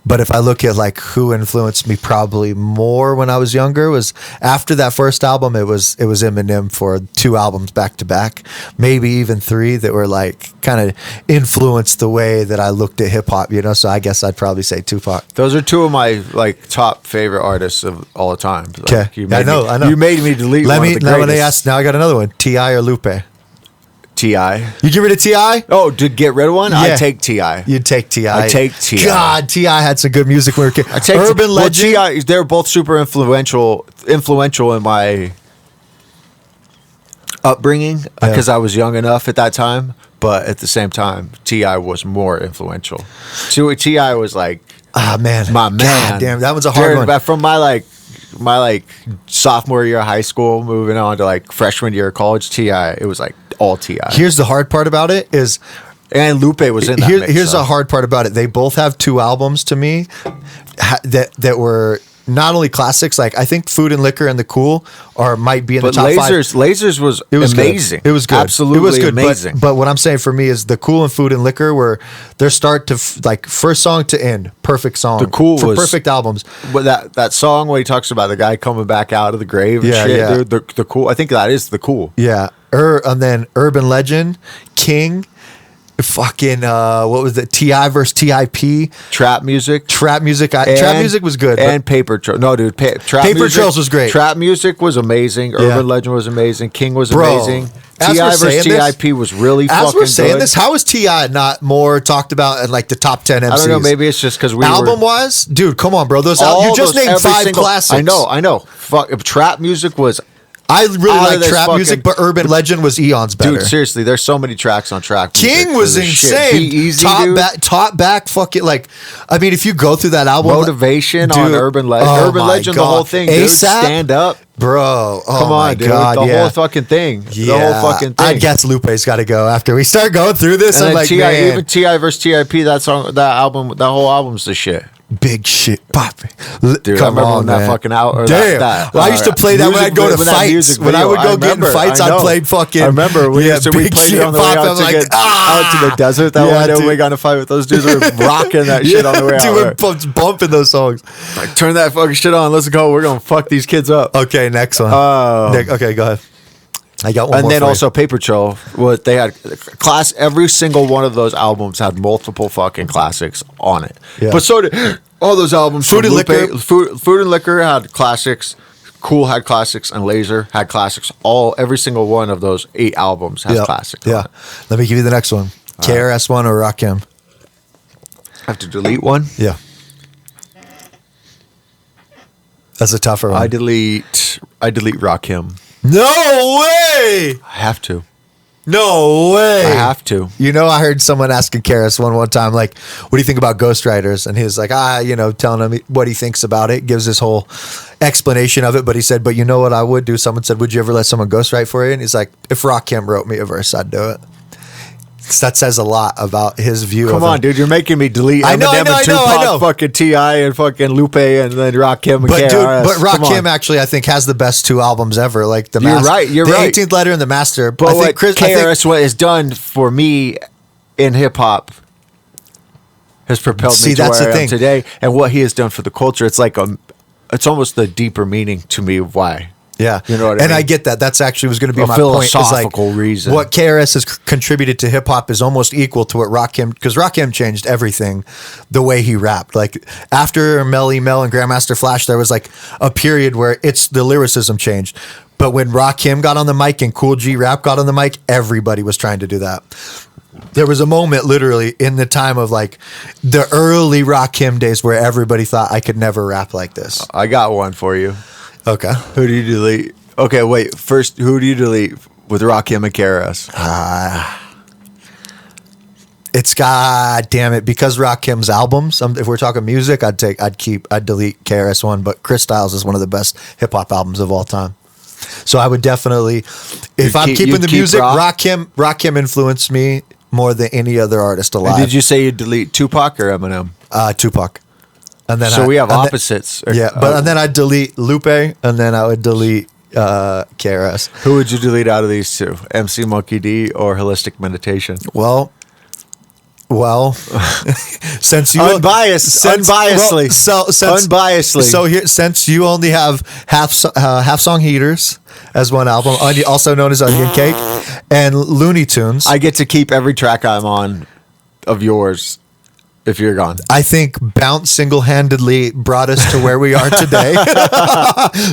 But if I look at like who influenced me probably more when I was younger, was after that first album, it was Eminem for 2 albums back to back, maybe even 3 that were like kind of influenced the way that I looked at hip hop, you know. So I guess I'd probably say Tupac. Those are 2 of my like top favorite artists of all time. Okay, Like, I know. You made me delete Now one of the greatest. I got another one: T.I. or Lupe? T.I. You get rid of T.I.? Oh, to get rid of one? Yeah. I take T.I. You'd take T.I. I take T.I. God, T.I. had some good music when we were kids. I take Urban Legend. T.I. They're both super influential in my upbringing because I was young enough at that time. But at the same time, T.I. was more influential. T.I. was like, ah, man, my man. God damn, that was a hard one. From my sophomore year of high school, moving on to like freshman year of college, T.I. It was like all T.I. Here's the hard part about it is, and Lupe was in that mix. Here's the hard part about it. They both have two albums to me that were not only classics. Like I think Food and Liquor and The Cool might be in the top Lasers was amazing. Good. It was good. Absolutely, it was good. Amazing. But what I'm saying for me is The Cool and Food and Liquor were their start to like first song to end, perfect song. The Cool for was perfect albums. But that song where he talks about the guy coming back out of the grave, and shit, yeah. dude, the Cool. I think that is The Cool. Yeah, and then Urban Legend, King. Fucking what was it? T.I. versus T.I.P. Trap music. Trap music was good. And Paper Trails. No, dude. Paper Trails was great. Trap music was amazing. Yeah. Urban Legend was amazing. King was Bro, amazing. as T.I. we're versus saying this- T.I.P. was really fucking good. As we're saying this, how is T.I. not more talked about in like the top 10 MCs? I don't know. Maybe it's just because we album wise, dude. Come on, bro. You just named every 5 classics. I know. Fuck, trap music was. I really Out of like this trap fucking- music, but Urban Legend was eons better. Dude, seriously, there's so many tracks on track. King was insane. Easy, top back, fucking like. I mean, if you go through that album, Motivation on dude, Urban Legend. oh Urban my Legend, the God. whole thing. Dude, ASAP? Stand up. bro. Oh Come my on, dude. God, The yeah. whole fucking thing. The whole fucking thing. I guess Lupe's got to go after we start going through this. And I'm then like, T.I., man, even T.I. versus T.I.P. That song, that album, that whole album's the shit. big shit, poppy. Dude, I remember when that fucking out. Or Damn. Well, I used to play that when I'd go to fights. When I would go get in fights, I played fucking. I remember we big played shit it on the way pop. out I'm like, out to the desert that one day. We got in a fight with those dudes. We were rocking that shit on the way out. Dude, we're bumping those songs. Like, turn that fucking shit on. Let's go. We're gonna fuck these kids up. Okay, next one. Okay, go ahead. I got one and more then for you. also Paper Trail. What they had every single one of those albums had multiple fucking classics on it. Yeah. But so did all those albums. Food from and Lupe. Liquor. Food and Liquor had classics. Cool had classics, and Laser had classics. Every single one of those 8 albums has classics. Yeah. on it. Let me give you the next one. KRS-One or Rakim? I have to delete one. Yeah. That's a tougher one. I delete Rakim. No way! I have to. No way! I have to. You know, I heard someone asking Karis one time, like, what do you think about ghostwriters? And he was like, telling him what he thinks about it, gives this whole explanation of it. But he said, but you know what I would do? Someone said, would you ever let someone ghostwrite for you? And he's like, if Rakim wrote me a verse, I'd do it. That says a lot about his view. Come on, dude! You're making me delete Eminem and Tupac, fucking T.I. and fucking Lupe, and then Rakim and KRS. But Rakim actually, I think, has the best 2 albums ever. Like the You're right. You're right. The 18th Letter and the Master. But I what think KRS what has done for me in hip hop has propelled me to that's where the I am thing. today, and what he has done for the culture. It's like it's almost the deeper meaning to me of why. Yeah, you know what I mean? I get that. That's actually was going to be A my point. philosophical reason. What KRS has contributed to hip hop is almost equal to what Rakim, because Rakim changed everything, the way he rapped. Like after Melly Mel and Grandmaster Flash, there was like a period where the lyricism changed. But when Rakim got on the mic and Cool G Rap got on the mic, everybody was trying to do that. There was a moment literally in the time of like the early Rakim days where everybody thought I could never rap like this. I got one for you. Okay. Who do you delete? Okay, wait. First, who do you delete with Rakim and KRS? It's God damn it, because Rakim's albums. If we're talking music, I'd delete KRS-One, but Chris Styles is one of the best hip hop albums of all time. So I would definitely, if I'm keeping the music, Rakim influenced me more than any other artist alive. And did you say you delete Tupac or Eminem? Tupac. And then so we have opposites. And then I'd delete Lupe, and then I would delete KRS. Who would you delete out of these two? MC Monkey D or Holistic Meditation? Well, since you unbiasedly. So here, since you only have half song heaters as one album, also known as Onion Cake, and Looney Tunes, I get to keep every track I'm on of yours. If you're gone, I think Bounce single-handedly brought us to where we are today.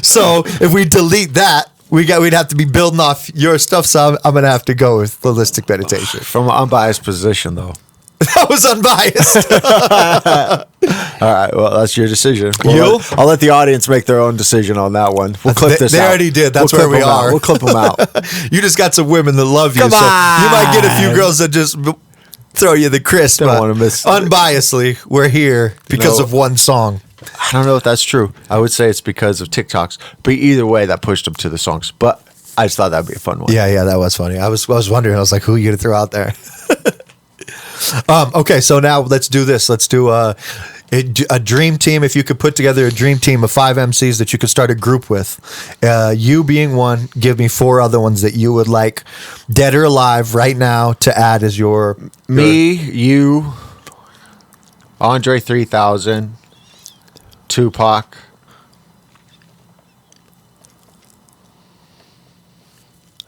So if we delete that, we'd have to be building off your stuff, so I'm gonna have to go with holistic meditation. From an unbiased position, though. That was unbiased. All right, well, that's your decision. I'll let the audience make their own decision on that one. We'll clip this out. They already did. That's We'll where we clip 'em out. are. We'll clip them out. You just got some women that love you, Come so on. you might get a few girls that just throw you the crisp. Don't but wanna miss- unbiasedly, we're here because know- of one song. I don't know if that's true. I would say it's because of TikToks. But either way, that pushed them to the songs. But I just thought that'd be a fun one. Yeah, that was funny. I was wondering. I was like, who are you gonna throw out there? Okay, so now let's do this. Let's do a dream team. If you could put together a dream team of 5 MCs that you could start a group with, you being one, give me 4 other ones that you would like, dead or alive, right now to add as your Me, you, Andre 3000, Tupac.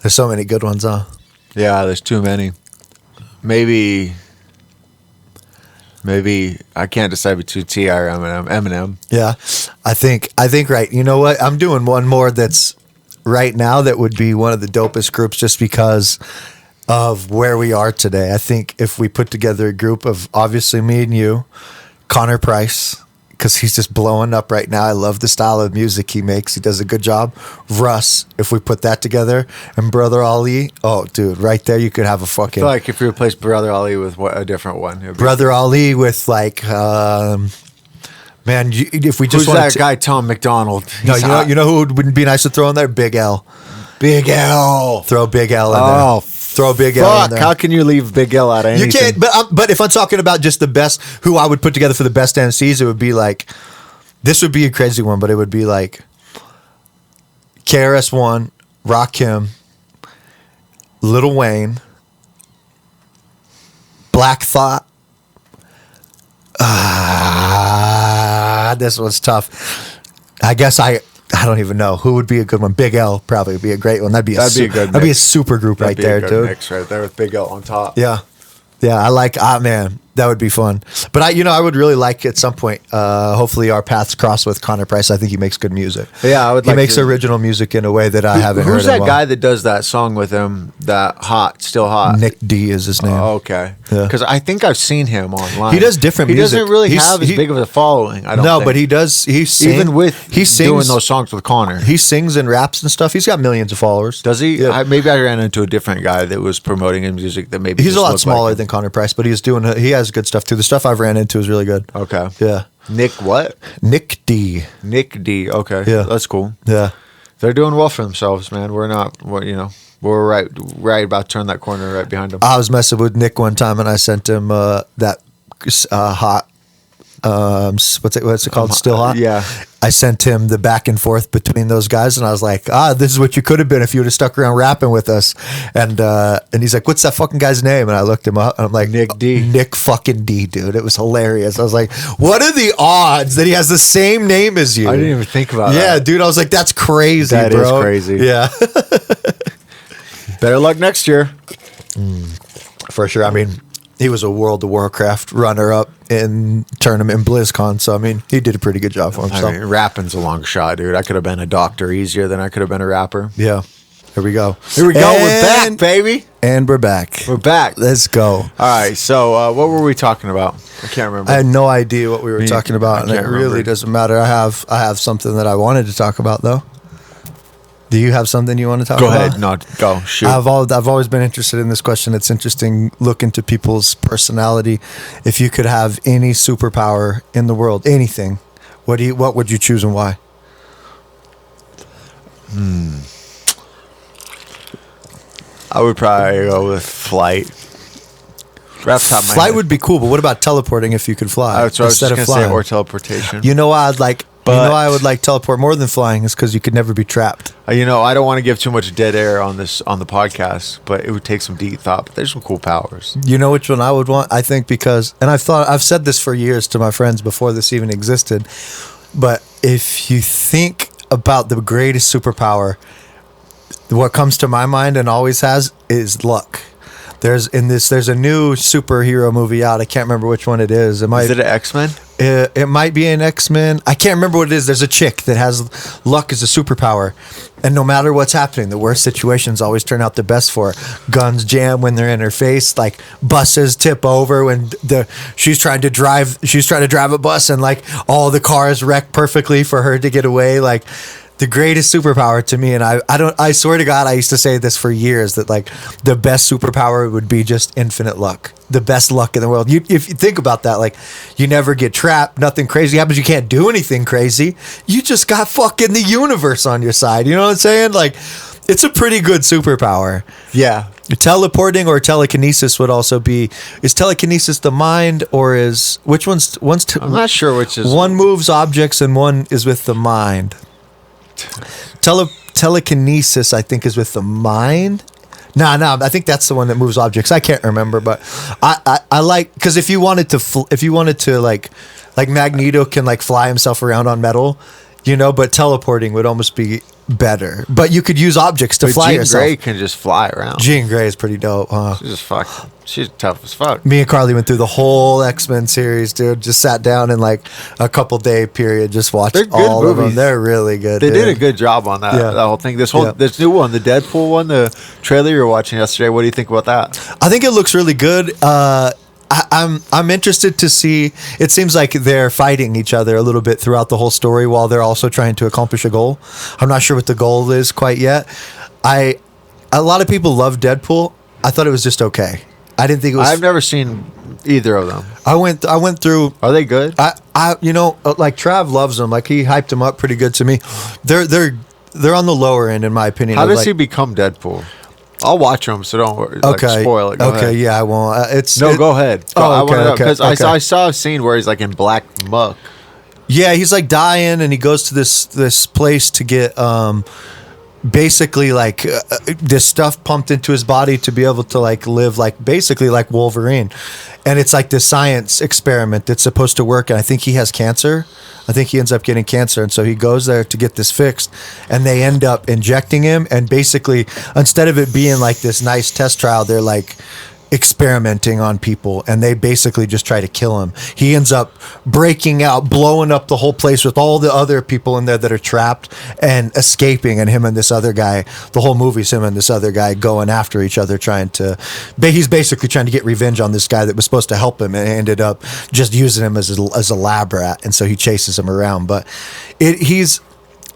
There's so many good ones, huh? Yeah, there's too many. Maybe I can't decide between T.I. or Eminem. Yeah, I think right. You know what? I'm doing one more that's right now that would be one of the dopest groups just because of where we are today. I think if we put together a group of obviously me and you, Connor Price, because he's just blowing up right now. I love the style of music he makes. He does a good job. Russ, if we put that together, and Brother Ali. Oh, dude, right there you could have a I fucking feel like if you replace Brother Ali with a different one, it'd be- Brother Ali with like, man, if we just Who's want that guy? Tom McDonald. No, He's you know, hot. you know who would be nice to throw in there? Big L. Big L. Throw Big L in Oh, there. Throw Big L in fuck! there. How can you leave Big L out of You anything? can't. But if I'm talking about just the best, who I would put together for the best MCs, it would be like, this would be a crazy one, but it would be like KRS-One, Rakim, Lil Wayne, Black Thought. This one's tough. I guess I don't even know who would be a good one. Big L probably would be a great one. That'd be a good. That'd be a super group right there, dude. Mix right there with Big L on top. Yeah. I like. Man, that would be fun. But I would really like at some point. Hopefully, our paths cross with Connor Price. I think he makes good music. Yeah, I would. He like makes to- original music in a way that I haven't heard. Who's in a that while. guy that does that song with him? That hot, still hot. Nick D is his name. Oh, okay. Yeah. Because I think I've seen him online. He does different He music. doesn't really He's- have as he- big of a following. I don't. No, think. but he does. He even with he sings doing those songs with Connor. He sings and raps and stuff. He's got millions of followers. Does he? Yeah. Maybe I ran into a different guy that was promoting his music that maybe He's a just lot looked smaller like him. than Connor Price, but he has good stuff too. The stuff I've ran into is really good. Okay. Yeah. Nick what? Nick D. Nick D. Okay. Yeah. That's cool. Yeah. They're doing well for themselves, man. We're not. We're right about to turn that corner right behind them. I was messing with Nick one time and I sent him that hot. What's it called? Still hot. Yeah. I sent him the back and forth between those guys, and I was like, this is what you could have been if you would have stuck around rapping with us. And he's like, what's that fucking guy's name? And I looked him up, and I'm like, Nick D. Nick fucking D, dude. It was hilarious. I was like, what are the odds that he has the same name as you? I didn't even think about Yeah, that. dude. I was like, that's crazy, That is bro. crazy. Yeah. Better luck next year. For sure. I mean, he was a World of Warcraft runner-up in tournament in BlizzCon, so I mean, he did a pretty good job for himself. I mean, rapping's a long shot, dude. I could have been a doctor easier than I could have been a rapper. Yeah. Here we go. Here we go. We're back, And- baby. And we're back. We're back. Let's go. All right. So, what were we talking about? I can't remember. I had no idea what we were talking about, I and it can't really remember. doesn't matter. I have something that I wanted to talk about, though. Do you have something you want to talk Go about? ahead. No, go. Shoot. I've always been interested in this question. It's interesting. Look into people's personality. If you could have any superpower in the world, anything, what would you choose and why? I would probably go with flight. Right off the top of my Flight head. would be cool, but what about teleporting if you could fly That's what I was instead just of gonna say, flying? or teleportation. You know why I'd like. But- I would like teleport more than flying is because you could never be trapped. I don't want to give too much dead air on the podcast, but it would take some deep thought. But there's some cool powers. You know which one I would want? I think because, and I've said this for years to my friends before this even existed, but if you think about the greatest superpower, what comes to my mind and always has is luck. There's a new superhero movie out. I can't remember which one it is. It might. Is it an X-Men? It might be an X-Men. I can't remember what it is. There's a chick that has luck as a superpower, and no matter what's happening, the worst situations always turn out the best for her. Guns jam when they're in her face, like buses tip over when she's trying to drive a bus, and like all the cars wreck perfectly for her to get away. Like the greatest superpower to me, and I swear to God, I used to say this for years, that like the best superpower would be just infinite luck. The best luck in the world. If you think about that, like you never get trapped, nothing crazy happens, you can't do anything crazy. You just got fucking the universe on your side. You know what I'm saying? Like it's a pretty good superpower. Yeah. Teleporting or telekinesis would also be. Is telekinesis the mind, or is which one's I'm not sure which is. one moves objects and one is with the mind. Telekinesis, I think, is with the mind. No, I think that's the one that moves objects. I can't remember, but I like, because if you wanted to like Magneto can like fly himself around on metal, you know, but teleporting would almost be better. But you could use objects to fly Jean yourself. Grey can just fly around. Jean Grey is pretty dope, huh? She's tough as fuck. Me and Carly went through the whole X-Men series, dude. Just sat down in like a couple day period, just watched all movies. of them. They're really good. They did a good job on that whole thing. This new one, the Deadpool one, the trailer you were watching yesterday. What do you think about that? I think it looks really good. I'm interested to see. It seems like they're fighting each other a little bit throughout the whole story while they're also trying to accomplish a goal. I'm not sure what the goal is quite yet. A lot of people love Deadpool. I thought it was just okay. I didn't think it was. I've never seen either of them. I went through. Are they good? Like Trav loves them. Like he hyped them up pretty good to me. They're on the lower end in my opinion. How does he become Deadpool? I'll watch them, so don't worry. Okay. Spoil it. Go ahead. Yeah, I won't. Go ahead. Because okay. I saw a scene where he's like in black muck. Yeah, he's like dying, and he goes to this place to get basically like this stuff pumped into his body to be able to like live like basically like Wolverine. And it's like this science experiment that's supposed to work, and I think he has cancer. I think he ends up getting cancer, and so he goes there to get this fixed, and they end up injecting him, and basically instead of it being like this nice test trial, they're like experimenting on people, and they basically just try to kill him. He ends up breaking out, blowing up the whole place with all the other people in there that are trapped and escaping, and him and this other guy, the whole movie's him and this other guy going after each other, he's basically trying to get revenge on this guy that was supposed to help him and ended up just using him as a lab rat, and so he chases him around. But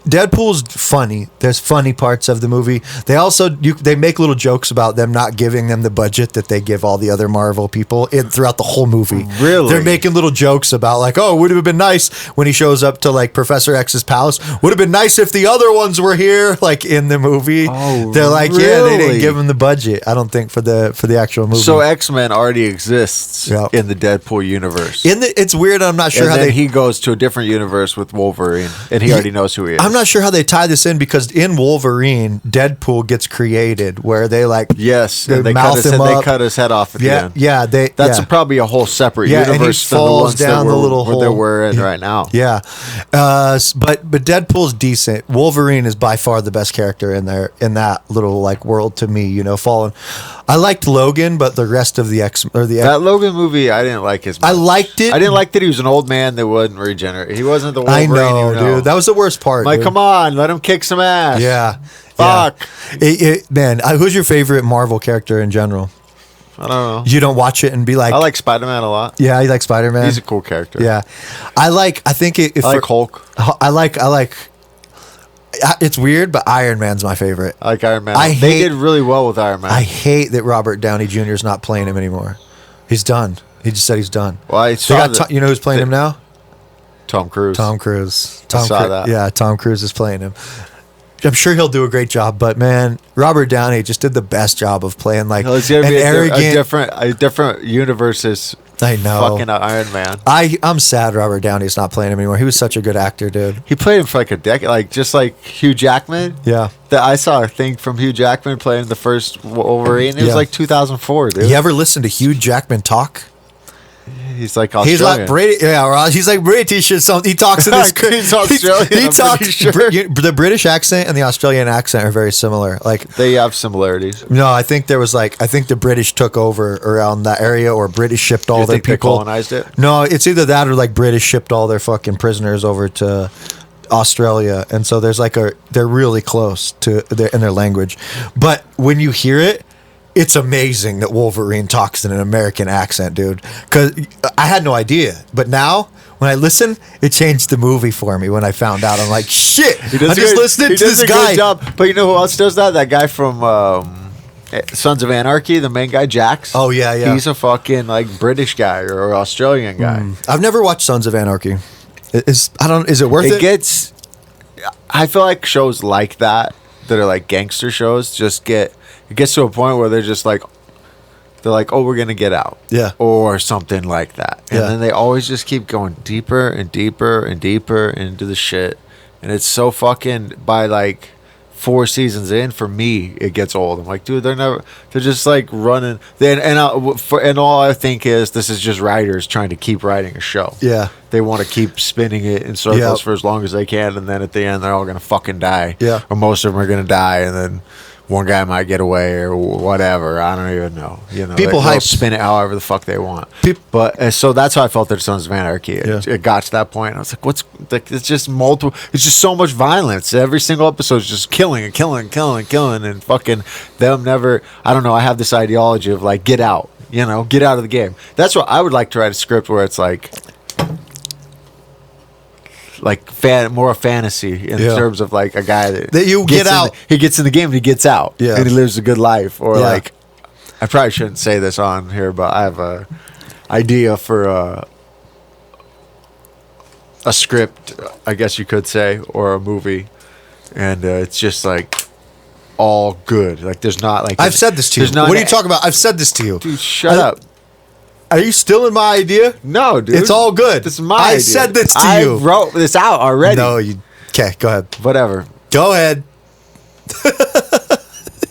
Deadpool's funny. There's funny parts of the movie. They also they make little jokes about them not giving them the budget that they give all the other Marvel people throughout the whole movie. Really? They're making little jokes about like, oh, it would have been nice when he shows up to like Professor X's palace. Would have been nice if the other ones were here, like in the movie. Oh, they're like, really? yeah, they didn't give him the budget. I don't think for the actual movie. So X-Men already exists in the Deadpool universe. It's weird. I'm not sure and then he goes to a different universe with Wolverine, and he already knows who he is. I'm not sure how they tie this in, because in Wolverine, Deadpool gets created where they like they cut his head off at the end. Yeah, that's probably a whole separate universe than the ones down that the little hole that we're in right now. Yeah, but Deadpool's decent. Wolverine is by far the best character in that little like world to me. You know, I liked Logan, but the rest of that Logan movie, I didn't like as much. I liked it. I didn't like that he was an old man that wouldn't regenerate. He wasn't the Wolverine. I know, dude. That was the worst part. Like, come on, let him kick some ass. Yeah. Fuck. Yeah. Man, who's your favorite Marvel character in general? I don't know. You don't watch it and be like, I like Spider-Man a lot. Yeah, you like Spider-Man? He's a cool character. Yeah. I like Hulk. I like it's weird, but Iron Man's my favorite. I like Iron Man. They did really well with Iron Man. I hate that Robert Downey Jr. is not playing him anymore. He's done. He just said he's done. Well, I saw you know who's playing him now? Tom Cruise. I saw that. Yeah, Tom Cruise is playing him. I'm sure he'll do a great job, but man, Robert Downey just did the best job of playing like an arrogant, a different universe's. I know. Fucking Iron Man. I'm sad Robert Downey's not playing him anymore. He was such a good actor, dude. He played him for like a decade, just like Hugh Jackman. Yeah. I saw a thing from Hugh Jackman playing the first Wolverine. It was like 2004, dude. You ever listen to Hugh Jackman talk? He's like He's Australian. like British. Yeah, Ross. He's like British or something. He talks in this. He's Australian, He I'm talks. pretty sure. The British accent and the Australian accent are very similar. Like, They have similarities. no, I think there was like, I think the British took over around that area, or British shipped all You their think they people. colonized it? No, it's either that or like British shipped all their fucking prisoners over to Australia, and so there's like they're really close to in their language. But when you hear it, it's amazing that Wolverine talks in an American accent, dude. Because I had no idea, but now when I listen, it changed the movie for me. When I found out, I'm like, shit. I'm just listening to this guy. Good job. But you know who else does that? That guy from Sons of Anarchy, the main guy, Jax. Oh, yeah, yeah. He's a fucking like British guy or Australian guy. I've never watched Sons of Anarchy. Is it worth it? I feel like shows like that are like gangster shows it gets to a point where they're like, oh, we're gonna get out, Yeah. or something like that, and Yeah. then they always just keep going deeper and deeper and deeper into the shit, and it's so fucking by like 4 seasons in, for me it gets old. I'm like, dude, they're just like running. And all I think is this is just writers trying to keep writing a show. Yeah. They want to keep spinning it in circles Yep. for as long as they can, and then at the end they're all gonna fucking die. Yeah. Or most of them are gonna die, and then one guy might get away or whatever. I don't even know. You know, People they'll hype- spin it however the fuck they want. Peop- But so that's how I felt at Sons of Anarchy. It got to that point. I was like, what's like? It's just multiple. It's just so much violence. Every single episode is just killing and killing and killing and killing and fucking them never. I don't know. I have this ideology of like, get out. You know, get out of the game. That's what I would like to write a script where it's like more a fantasy in Yeah. terms of like a guy That you gets get in out. he gets in the game and he gets out. Yeah. And he lives a good life. Or Yeah. like, I probably shouldn't say this on here, but I have a idea for a script, I guess you could say, or a movie, and it's just like all good. Like there's not like I've said this to you. there's not What are you talking about? I've said this to you. Dude, shut up. Are you still in my idea? No, dude. It's all good. This is my I idea. said this to I you. wrote this out already. No, you. Okay, go ahead. Whatever. Go ahead.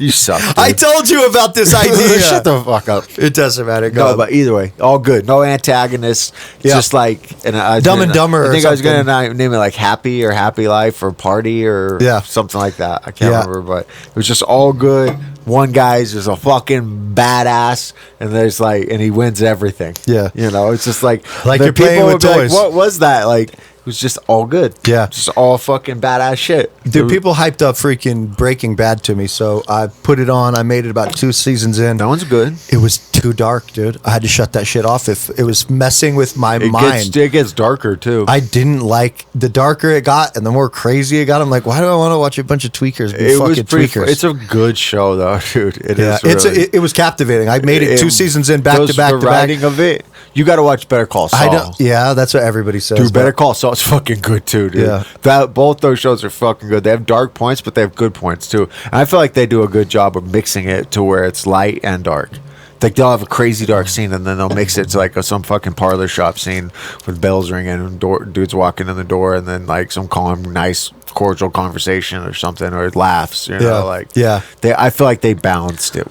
You suck. Dude. I told you about this idea. Shut the fuck up. It doesn't matter. Go No, ahead. but either way, all good. No antagonists. Yeah. Just like Dumb and Dumber I or think I was something. gonna name it like Happy or Happy Life or Party or Yeah. something like that. I can't Yeah. remember, but it was just all good. One guy's just a fucking badass, and there's like, and he wins everything. Yeah. you know, it's just like Like the you're playing people with would be like, toys. what was that? Like, it was just all good. Yeah. just all fucking badass shit. Dude, people hyped up freaking Breaking Bad to me, so I put it on. I made it about 2 seasons in. That one's good. It was too dark, dude. I had to shut that shit off. If it was messing with my mind. It gets darker too. I didn't like the darker it got and the more crazy it got. I'm like, why do I want to watch a bunch of tweakers be it was fucking pretty. tweakers? It's a good show though, dude. It yeah, is. Really. it was captivating. I made it 2 seasons in back those- to back the to back. writing of it. You got to watch Better Call Saul. I don't. Yeah, that's what everybody says. Dude, Better but- Call Saul is fucking good too, dude. Yeah. Both those shows are fucking good. They have dark points, but they have good points too. And I feel like they do a good job of mixing it to where it's light and dark. Like they'll have a crazy dark scene, and then they'll mix it to like some fucking parlor shop scene with bells ringing and dudes walking in the door, and then like some calm, nice, cordial conversation or something, or laughs. You know, Yeah. like Yeah. I feel like they balanced it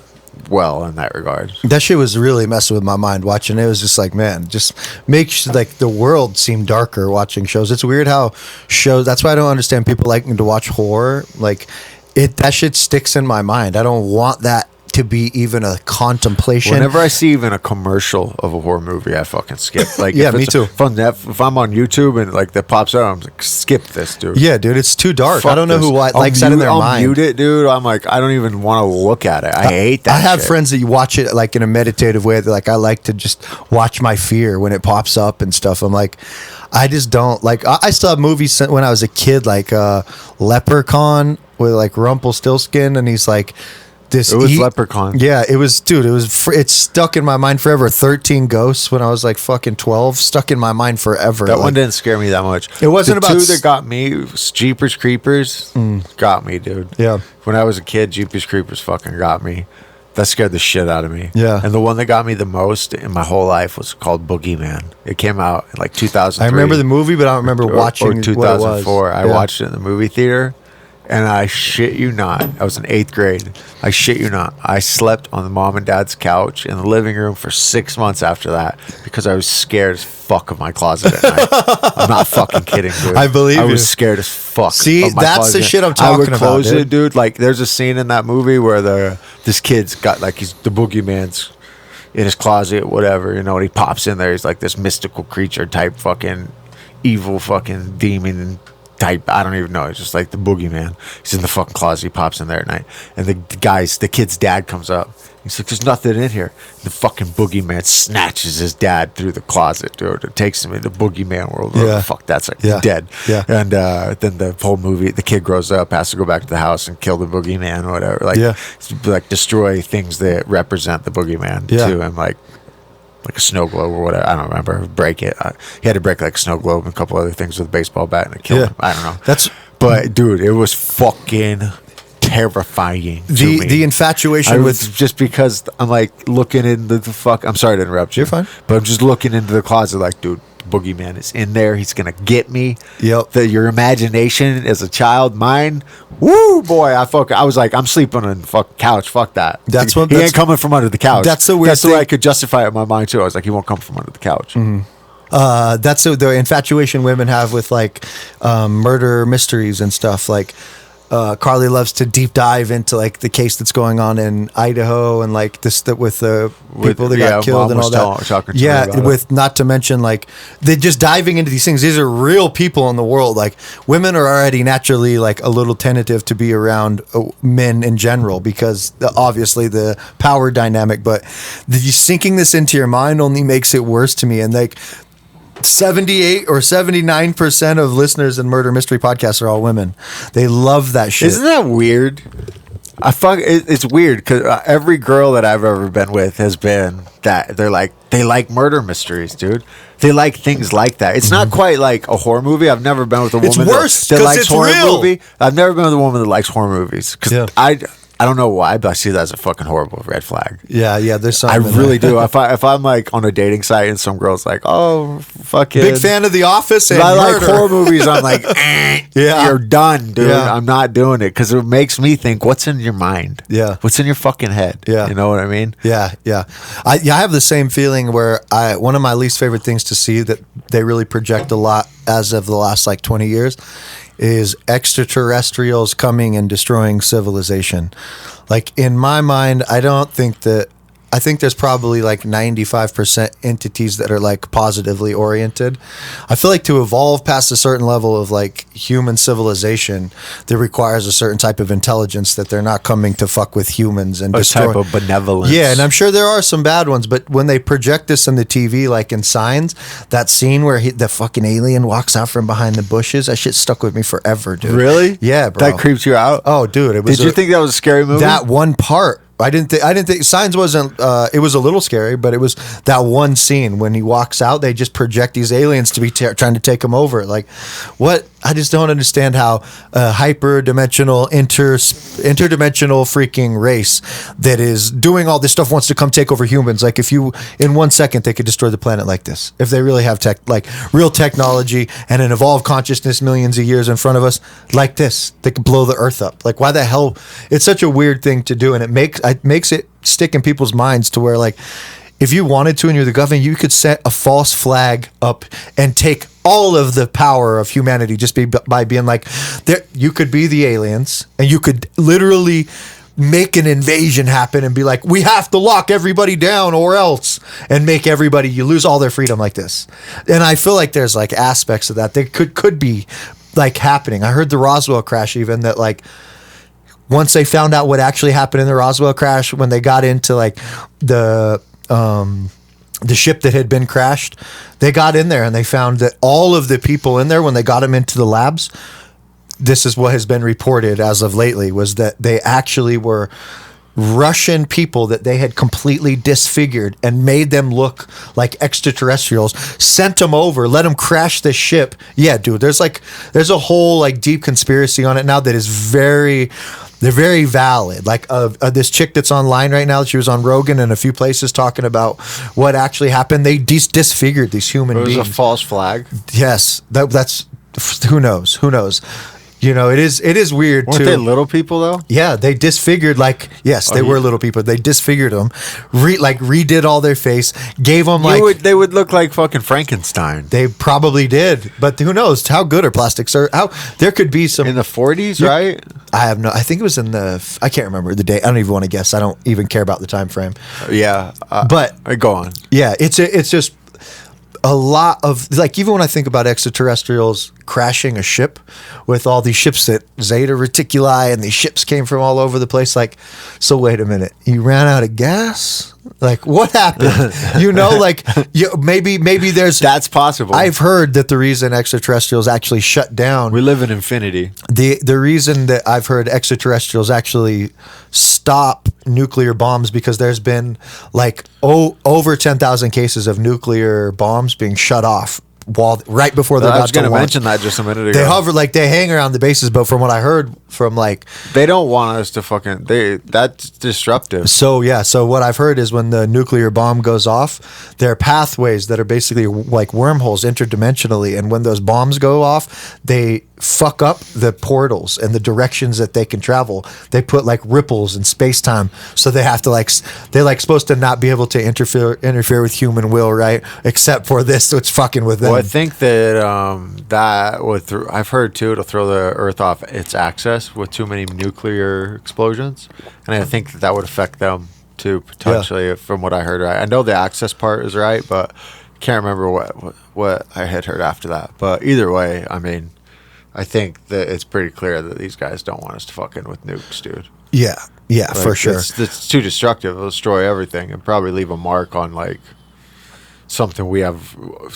well in that regard. That shit was really messing with my mind watching it. It was just like, man, just makes like the world seem darker watching shows. It's weird how shows. That's why I don't understand people liking to watch horror. Like that shit sticks in my mind. I don't want that to be even a contemplation. Whenever I see even a commercial of a horror movie, I fucking skip. Like, Yeah, if me it's too. If I'm on YouTube and like that pops up, I'm like, skip this, dude. Yeah, dude, it's too dark. Fuck I don't know this. who I'll likes that in their I'll mind. mute it, dude. I'm like, I don't even want to look at it. I hate that. I have shit. friends that you watch it like in a meditative way. They're like, I like to just watch my fear when it pops up and stuff. I'm like, I just don't like. I still have movies when I was a kid, like Leprechaun with like Rumpelstiltskin, and he's like. This It was Leprechaun. Yeah, it was, dude. It was. It's stuck in my mind forever. 13 Ghosts when I was like fucking 12, stuck in my mind forever. That like, one didn't scare me that much. It wasn't the about two s- that got me. Was Jeepers Creepers got me, dude. Yeah. When I was a kid, Jeepers Creepers fucking got me. That scared the shit out of me. Yeah. And the one that got me the most in my whole life was called Boogeyman. It came out in like 2003. I remember the movie, but I don't remember watching or what it 2004. was. I Yeah. watched it in the movie theater, And I shit you not, I was in 8th grade. I shit you not, I slept on the mom and dad's couch in the living room for 6 months after that because I was scared as fuck of my closet at night. I'm not fucking kidding, dude. I believe I you. was scared as fuck. See, of my that's closet. the shit I'm I talking would about, close dude. it, dude. Like, there's a scene in that movie where this kid's got like he's the boogeyman's in his closet, whatever, you know, and he pops in there. He's like this mystical creature type fucking evil fucking demon type. I don't even know. It's just like the boogeyman. He's in the fucking closet. He pops in there at night. And the kid's dad comes up. He's like, there's nothing in here. The fucking boogeyman snatches his dad through the closet, dude. It takes him into boogeyman world. Yeah. Fuck, that's like Yeah. dead. Yeah. And then the whole movie, the kid grows up, has to go back to the house and kill the boogeyman or whatever. Like, Yeah. like destroy things that represent the boogeyman Yeah. too. And like a snow globe or whatever. I don't remember. Break it. He had to break like a snow globe and a couple other things with a baseball bat and it killed him. I don't know. But dude, it was fucking terrifying. The infatuation with just because I'm like looking into the fuck. I'm sorry to interrupt you. You're fine. But I'm just looking into the closet like, dude, the boogeyman is in there. He's gonna get me. Yep. Your imagination as a child, mine. Woo, boy! I was like, I'm sleeping on the fucking couch. Fuck that. He ain't coming from under the couch. That's the weird That's the way I could justify it in my mind too. I was like, he won't come from under the couch. that's the infatuation women have with like murder mysteries and stuff. Like Carly loves to deep dive into like the case that's going on in Idaho and like this that with the people that got killed and all that. Yeah, with not to mention like they're just diving into these things. These are real people in the world. Like women are already naturally like a little tentative to be around men in general because obviously the power dynamic. But sinking this into your mind only makes it worse to me. And like 78 or 79% of listeners in murder mystery podcasts are all women. They love that shit. Isn't that weird? It's weird because every girl that I've ever been with has been that they like murder mysteries, dude. They like things like that. It's not quite like a horror movie. I've never been with a woman It's worse that likes it's horror real. movie. I've never been with a woman that likes horror movies because Yeah. I don't know why, but I see that as a fucking horrible red flag. Yeah, there's something. I really do. If I'm like on a dating site and some girl's like, "Oh, fucking big fan of The Office and I like murder. horror movies," I'm like, Yeah. you're done, dude. Yeah. I'm not doing it because it makes me think, what's in your mind? Yeah. What's in your fucking head? Yeah. You know what I mean? Yeah. I have the same feeling where one of my least favorite things to see that they really project a lot as of the last like 20 years is extraterrestrials coming and destroying civilization. Like in my mind, I think there's probably like 95% entities that are like positively oriented. I feel like to evolve past a certain level of like human civilization, that requires a certain type of intelligence that they're not coming to fuck with humans and A destroy. type of benevolence. Yeah, and I'm sure there are some bad ones, but when they project this on the TV, like in Signs, that scene where the fucking alien walks out from behind the bushes, that shit stuck with me forever, dude. Really? Yeah, bro. That creeps you out? Oh, dude, it was. Did you think that was a scary movie? that one part? I didn't think Signs wasn't. It was a little scary, but it was that one scene when he walks out. They just project these aliens to be trying to take him over. Like, what? I just don't understand how a hyperdimensional, interdimensional freaking race that is doing all this stuff wants to come take over humans. Like, if you in 1 second they could destroy the planet like this. If they really have real technology and an evolved consciousness millions of years in front of us like this, they could blow the earth up. Like, why the hell? It's such a weird thing to do, and it makes it stick in people's minds to where like, if you wanted to and you're the government, you could set a false flag up and take all of the power of humanity just by being like, you could be the aliens and you could literally make an invasion happen and be like, we have to lock everybody down or else, and make everybody, you lose all their freedom like this. And I feel like there's like aspects of that could be like happening. I heard the Roswell crash even that like, once they found out what actually happened in the Roswell crash, when they got into like the ship that had been crashed, they got in there and they found that all of the people in there, when they got them into the labs, this is what has been reported as of lately, was that they actually were Russian people that they had completely disfigured and made them look like extraterrestrials, sent them over, let them crash the ship. Yeah, dude, there's a whole like deep conspiracy on it now that is they're very valid. Like this chick that's online right now, she was on Rogan and a few places talking about what actually happened. They disfigured these human beings. It was a false flag. Yes, that's who knows. You know, it is weird Weren't too. they little people though? Yeah, they disfigured, like, yes, they were little people. They disfigured them, redid all their face, gave them They would look like fucking Frankenstein. they probably did, but who knows how good are plastics? Or how there could be some In the 40s, right? I think it was in I can't remember the date. I don't even want to guess. I don't even care about the time frame. Yeah. But go on. yeah, it's just a lot of, like, even when I think about extraterrestrials crashing a ship with all these ships that Zeta Reticuli and these ships came from all over the place, like, so wait a minute, you ran out of gas? Like, what happened? You know, like, maybe there's That's possible. I've heard that the reason extraterrestrials actually shut down, we live in infinity. the reason that I've heard extraterrestrials actually stop nuclear bombs, because there's been like over 10,000 cases of nuclear bombs being shut off right before they're I about was to going to launch. mention that just a minute ago. They hover, like, they hang around the bases, but from what I heard from, like, They don't want us to fucking. That's disruptive. so what I've heard is when the nuclear bomb goes off, there are pathways that are basically like wormholes interdimensionally, and when those bombs go off, they fuck up the portals and the directions that they can travel. They put like ripples in space-time, so they have to they're supposed to not be able to interfere with human will, right? Except for this, so it's fucking with them. Well, I think that that would. I've heard too. It'll throw the Earth off its axis with too many nuclear explosions, and I think that would affect them too potentially. From what I heard, right? I know the access part is right, but can't remember what I had heard after that. But either way, I mean, I think that it's pretty clear that these guys don't want us to fucking with nukes, dude. Yeah, Like, for sure. It's too destructive. It'll destroy everything and probably leave a mark on like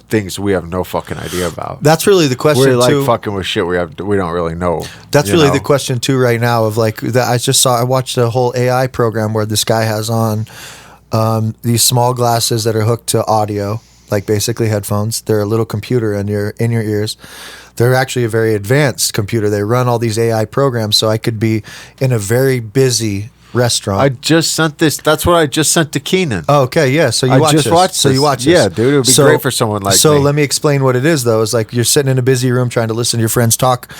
things we have no fucking idea about. That's really the question We're like too. fucking with shit we don't really know. That's you really know? the question too right now of like that. I watched a whole AI program where this guy has on these small glasses that are hooked to audio, like basically headphones. They're a little computer in your ears. They're actually a very advanced computer. They run all these AI programs, so I could be in a very busy restaurant. I just sent this. That's what I just sent to Keenan. Oh, okay, yeah. So you I watch just this. watched So this. you watch Yeah, this. dude, it would be great for someone like So me. let me explain what it is, though. It's like you're sitting in a busy room trying to listen to your friends talk.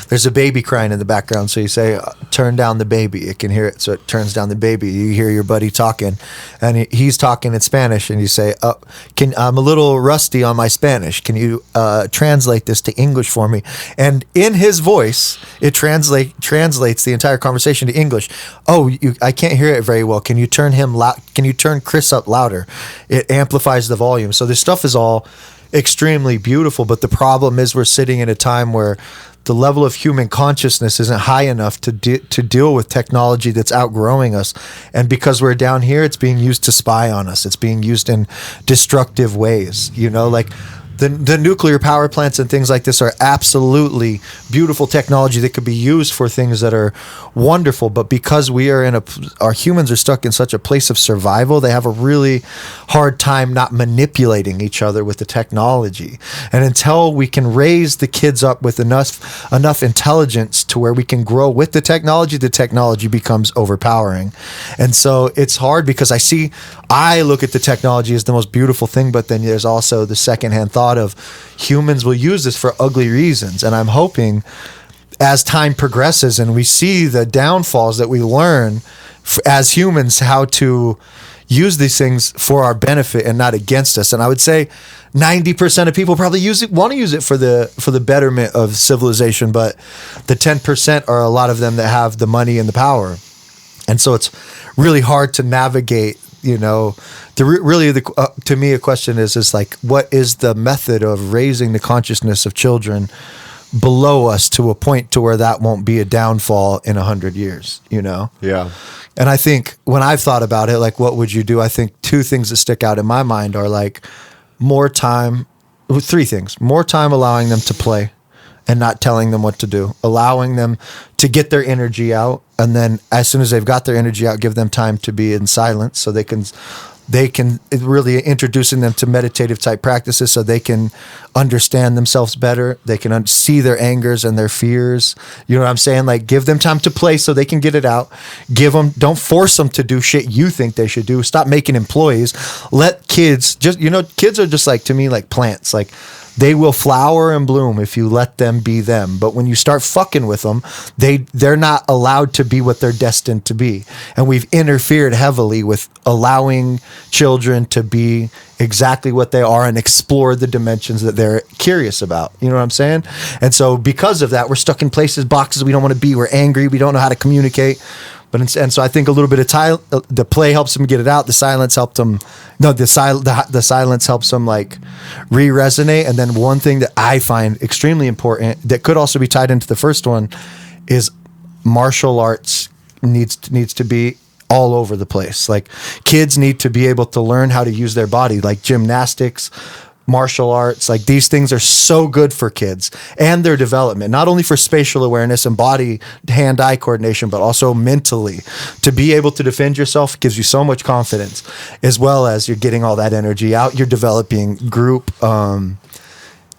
There's a baby crying in the background, so you say, "Turn down the baby." It can hear it, so it turns down the baby. You hear your buddy talking, and he's talking in Spanish, and you say, I'm a little rusty on my Spanish. Can you translate this to English for me?" And in his voice, it translates the entire conversation to English. Oh, I can't hear it very well. Can you turn Can you turn Chris up louder? It amplifies the volume. So this stuff is all extremely beautiful, but the problem is we're sitting in a time where the level of human consciousness isn't high enough to deal with technology that's outgrowing us. And because we're down here, it's being used to spy on us. It's being used in destructive ways. You know, like the nuclear power plants and things like this are absolutely beautiful technology that could be used for things that are wonderful. But because we are our humans are stuck in such a place of survival, they have a really hard time not manipulating each other with the technology. And until we can raise the kids up with enough intelligence to where we can grow with the technology becomes overpowering. And so it's hard because I look at the technology as the most beautiful thing, but then there's also the secondhand thought of humans will use this for ugly reasons. And I'm hoping as time progresses and we see the downfalls that we learn as humans how to use these things for our benefit and not against us. And I would say 90% of people probably want to use it for the betterment of civilization, but the 10% are a lot of them that have the money and the power. And so it's really hard to navigate. You know, to me, a question is like, what is the method of raising the consciousness of children below us to a point to where that won't be a downfall in 100 years, you know? Yeah. And I think when I've thought about it, like, what would you do? I think two things that stick out in my mind are like three things: more time allowing them to play and not telling them what to do, allowing them to get their energy out. And then as soon as they've got their energy out, give them time to be in silence so they can really introducing them to meditative type practices so they can understand themselves better. They can see their angers and their fears. You know what I'm saying? Like, give them time to play so they can get it out. Don't force them to do shit you think they should do. Stop making employees. Let kids kids are just like, to me, like plants. Like, They will flower and bloom if you let them be them. But when you start fucking with them, they're not allowed to be what they're destined to be. And we've interfered heavily with allowing children to be exactly what they are and explore the dimensions that they're curious about. You know what I'm saying? And so because of that, we're stuck in places, boxes we don't want to be. We're angry. We don't know how to communicate. And so I think a little bit of the play helps them get it out. The silence helped them. No, the silence helps them like re-resonate. And then one thing that I find extremely important that could also be tied into the first one is martial arts needs to be all over the place. Like kids need to be able to learn how to use their body, like gymnastics, martial arts. Like these things are so good for kids and their development, not only for spatial awareness and body hand-eye coordination, but also mentally. To be able to defend yourself gives you so much confidence, as well as you're getting all that energy out. You're developing group,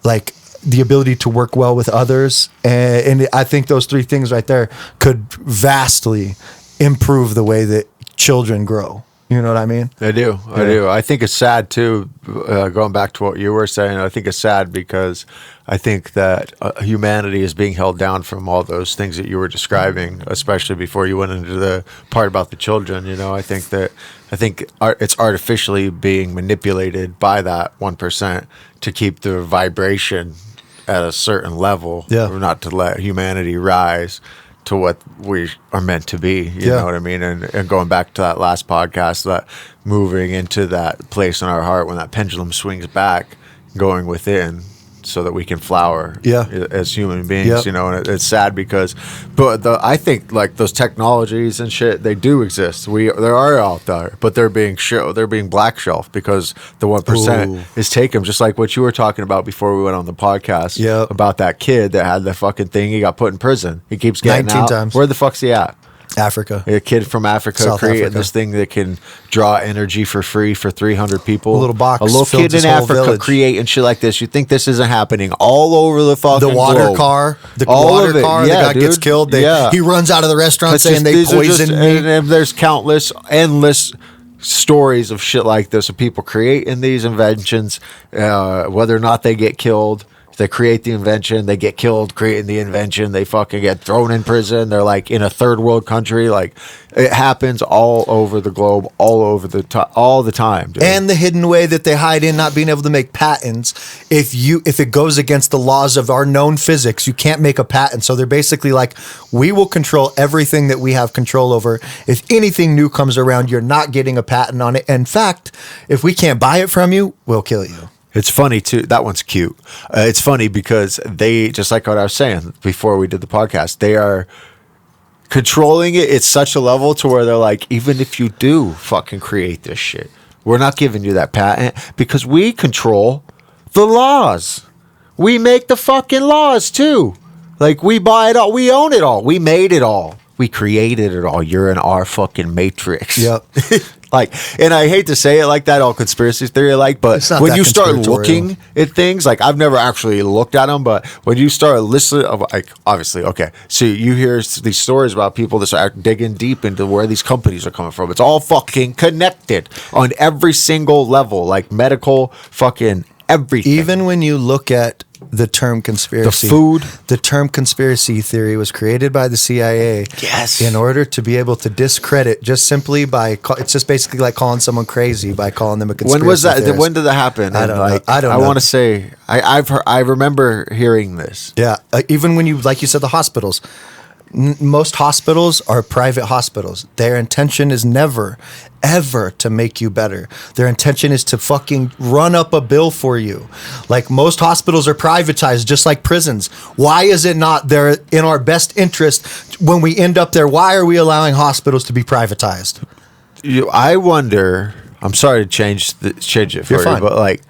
like the ability to work well with others. And I think those three things right there could vastly improve the way that children grow. You know what I mean? I do. I think it's sad too, going back to what you were saying, I think it's sad because I think that humanity is being held down from all those things that you were describing, especially before you went into the part about the children. You know, I think it's artificially being manipulated by that 1% to keep the vibration at a certain level, or not to let humanity rise to what we are meant to be, you know what I mean? And going back to that last podcast, that moving into that place in our heart when that pendulum swings back, going within so that we can flower as human beings, you know, and it's sad because, but I think like those technologies and shit, they do exist. They are out there, but they're being black shelf because the 1% is taken, just like what you were talking about before we went on the podcast about that kid that had the fucking thing. He got put in prison. He keeps getting 19 out. times. Where the fuck's he at? Africa. A kid from Africa South created Africa. this thing that can draw energy for free for 300 people. A little box A little filled kid his in whole Africa village. creating shit like this. You think this isn't happening all over the fucking The water globe. car, the Yeah, guy gets dude. killed. Yeah. He runs out of the restaurant It's saying just- they these are just- poisoned me. and there's endless stories of shit like this of people creating these inventions, whether or not they get killed. They create the invention, they get killed creating the invention, they fucking get thrown in prison. They're like in a third world country. Like it happens all over the globe, all the time. Dude. And the hidden way that they hide in not being able to make patents. If it goes against the laws of our known physics, you can't make a patent. So they're basically like, we will control everything that we have control over. If anything new comes around, you're not getting a patent on it. In fact, if we can't buy it from you, we'll kill you. It's funny too. That one's cute. It's funny because they, just like what I was saying before we did the podcast, they are controlling it at such a level to where they're like, even if you do fucking create this shit, we're not giving you that patent because we control the laws. We make the fucking laws too. Like we buy it all. We own it all. We made it all. We created it all. You're in our fucking matrix. Yep. Like, and I hate to say it like that, all conspiracy theory like, but It's not when that you start conspiratorial. looking at things, like I've never actually looked at them, but when you start listening, like obviously, okay, so you hear these stories about people that start digging deep into where these companies are coming from. It's all fucking connected on every single level, like medical, fucking everything. Even when you look at the term conspiracy, the term conspiracy theory was created by the CIA. Yes. In order to be able to discredit, just simply by, it's just basically like calling someone crazy by calling them a conspiracy When was that? theorist. When did that happen? I don't know. Like, I don't know. I want to say I remember hearing this. Yeah, even when you, like you said, the hospitals. Most hospitals are private hospitals. Their intention is never, ever to make you better. Their intention is to fucking run up a bill for you. Like most hospitals are privatized, just like prisons. Why is it not there in our best interest when we end up there? Why are we allowing hospitals to be privatized? I wonder. I'm sorry to change it for You're you, fine. but like,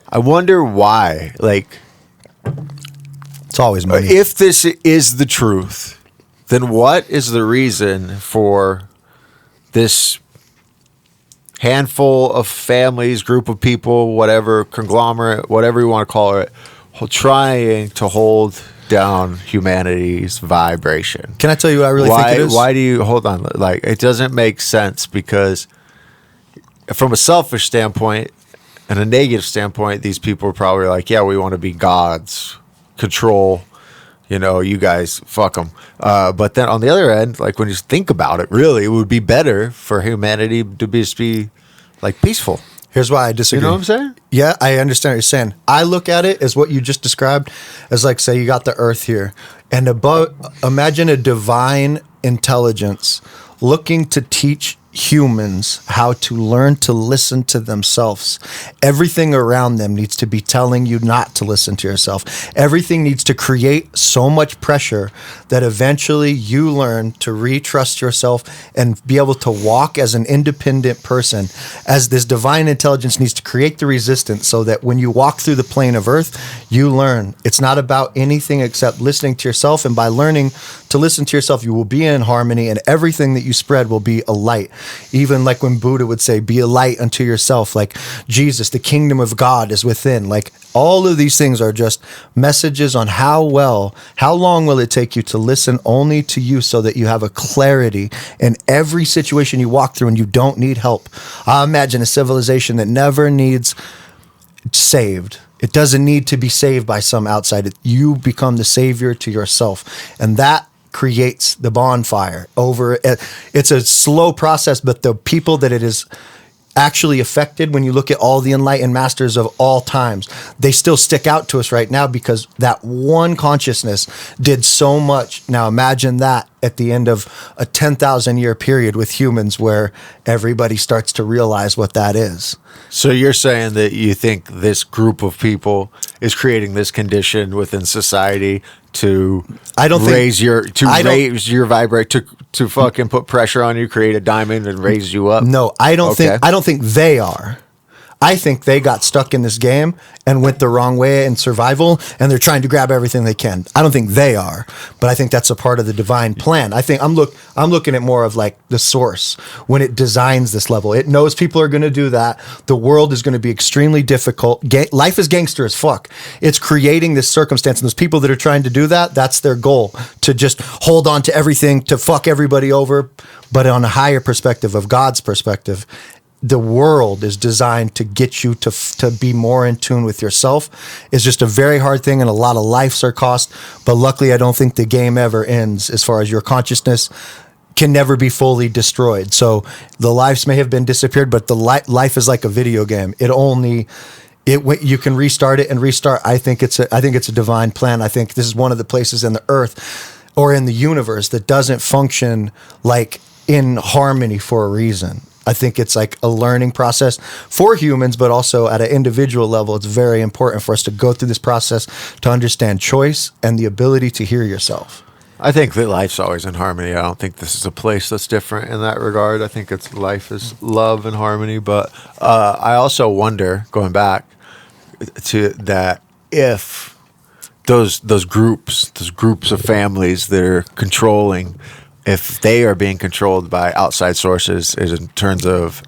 I wonder why. Like, It's always money. if this is the truth, then what is the reason for this handful of families, group of people, whatever, conglomerate, whatever you want to call it, trying to hold down humanity's vibration? Can I tell you what I really think it is? Why do you hold on? Like, it doesn't make sense because from a selfish standpoint, in a negative standpoint, these people are probably like, yeah, we want to be gods, control, you guys, fuck them. But then on the other end, like when you think about it, really, it would be better for humanity to just be like peaceful. Here's why I disagree. You know what I'm saying? Yeah, I understand what you're saying. I look at it as what you just described as like, say you got the earth here and above, imagine a divine intelligence looking to teach humans how to learn to listen to themselves. Everything around them needs to be telling you not to listen to yourself. Everything needs to create so much pressure that eventually you learn to retrust yourself and be able to walk as an independent person, as this divine intelligence needs to create the resistance so that when you walk through the plane of earth, you learn. It's not about anything except listening to yourself. And by learning to listen to yourself, you will be in harmony and everything that you spread will be a light. Even like when Buddha would say, be a light unto yourself, like Jesus, the kingdom of God is within. Like all of these things are just messages on how long will it take you to listen only to you so that you have a clarity in every situation you walk through and you don't need help. I imagine a civilization that never needs saved. It doesn't need to be saved by some outside. You become the savior to yourself. And that creates the bonfire over it. It's a slow process, but the people that it is actually affected, when you look at all the enlightened masters of all times, they still stick out to us right now because that one consciousness did so much. Now imagine that at the end of a 10,000 year period with humans where everybody starts to realize what that is. So you're saying that you think this group of people is creating this condition within society to raise your vibrate, to fucking put pressure on you, create a diamond and raise you up? No, I don't think they are. I think they got stuck in this game and went the wrong way in survival, and they're trying to grab everything they can. I don't think they are, but I think that's a part of the divine plan. I think I'm looking at more of like the source when it designs this level. It knows people are going to do that. The world is going to be extremely difficult. Life is gangster as fuck. It's creating this circumstance, and those people that are trying to do that, that's their goal, to just hold on to everything, to fuck everybody over. But on a higher perspective of God's perspective, the world is designed to get you to be more in tune with yourself. It's just a very hard thing, and a lot of lives are cost. But luckily, I don't think the game ever ends as far as your consciousness can never be fully destroyed. So the lives may have been disappeared, but the life is like a video game. You can restart it and restart. I think it's a divine plan. I think this is one of the places in the earth or in the universe that doesn't function like in harmony for a reason. I think it's like a learning process for humans, but also at an individual level, it's very important for us to go through this process to understand choice and the ability to hear yourself. I think that life's always in harmony. I don't think this is a place that's different in that regard. I think life is love and harmony. But I also wonder, going back to that, if those groups of families that are controlling, if they are being controlled by outside sources, is in terms of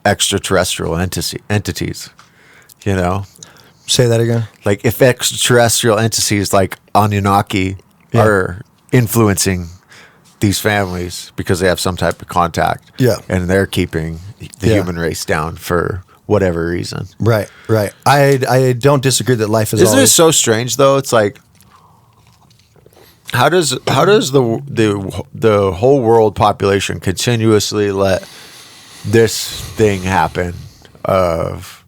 extraterrestrial entities, Say that again. Like if extraterrestrial entities like Anunnaki are influencing these families because they have some type of contact, and they're keeping the human race down for whatever reason. Right. I don't disagree that life is. Isn't it so strange though? It's like, how does the whole world population continuously let this thing happen of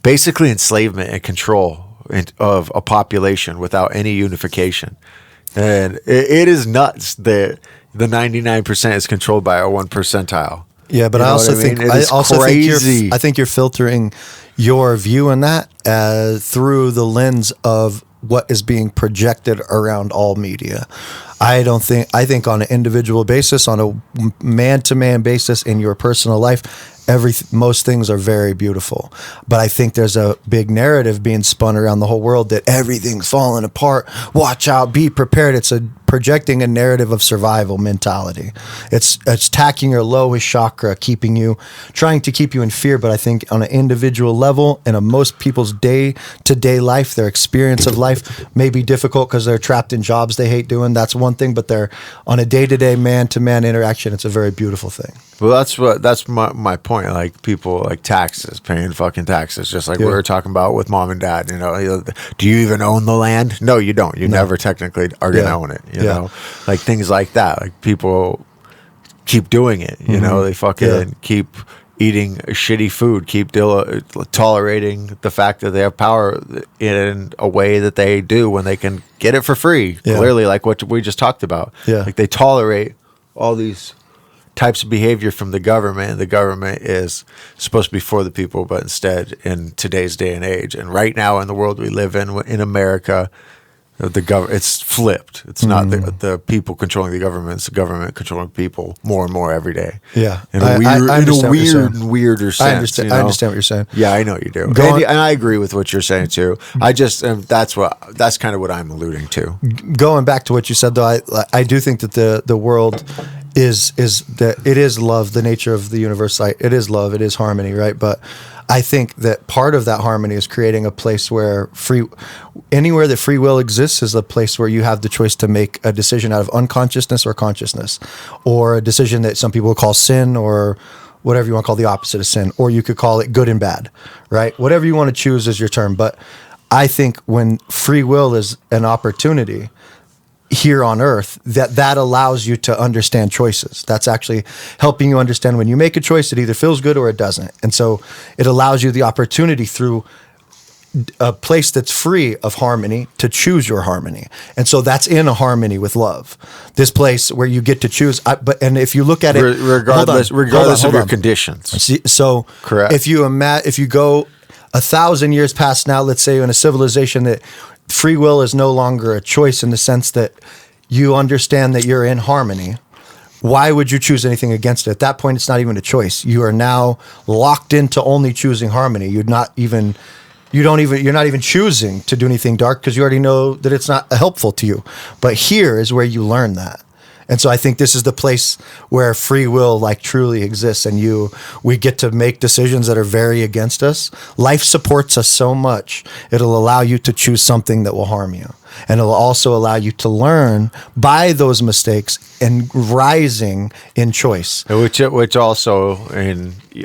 basically enslavement and control of a population without any unification? And it is nuts that the 99% is controlled by a 1 percentile. Yeah, but I think you're filtering your view on that through the lens of what is being projected around all media. I think on an individual basis, on a man-to-man basis in your personal life, most things are very beautiful. But I think there's a big narrative being spun around the whole world that everything's falling apart. Watch out, be prepared. It's a projecting a narrative of survival mentality. It's attacking your lowest chakra, trying to keep you in fear. But I think on an individual level, and most people's day-to-day life, their experience of life may be difficult because they're trapped in jobs they hate doing. That's one thing, but they're on a day-to-day man-to-man interaction. It's a very beautiful thing. Well, that's my point. Like people like taxes, paying fucking taxes, just like we were talking about with mom and dad. You know, do you even own the land? No, you don't. You never technically are going to own it. You know, like things like that. Like people keep doing it. You know, they fucking keep eating shitty food, keep tolerating the fact that they have power in a way that they do when they can get it for free. Yeah. Clearly, like what we just talked about. Yeah. Like they tolerate all these types of behavior from the government, and the government is supposed to be for the people, but instead in today's day and age and right now in the world we live in America, it's flipped. It's not the people controlling the government, it's the government controlling people more and more every day. Yeah. In a weirder sense. I understand what you're saying. Yeah, I know you do. And I agree with what you're saying too. I just that's kind of what I'm alluding to. Going back to what you said though, I do think that the world is that it is love, the nature of the universe. Like it is love, it is harmony, right? But I think that part of that harmony is creating a place where anywhere that free will exists is a place where you have the choice to make a decision out of unconsciousness or consciousness, or a decision that some people call sin, or whatever you want to call the opposite of sin, or you could call it good and bad, right? Whatever you want to choose is your term. But I think when free will is an opportunity here on earth, that allows you to understand choices. That's actually helping you understand when you make a choice, it either feels good or it doesn't. And so it allows you the opportunity through a place that's free of harmony to choose your harmony. And so that's in a harmony with love. This place where you get to choose. And if you look at it, regardless of your conditions. So correct. If you go 1,000 years past now, let's say in a civilization that free will is no longer a choice in the sense that you understand that you're in harmony, why would you choose anything against it? At that point, it's not even a choice. You are now locked into only choosing harmony. You're not even choosing to do anything dark because you already know that it's not helpful to you. But here is where you learn that. And so I think this is the place where free will like truly exists, and we get to make decisions that are very against us. Life supports us so much. It'll allow you to choose something that will harm you. And it'll also allow you to learn by those mistakes and rising in choice. Which also,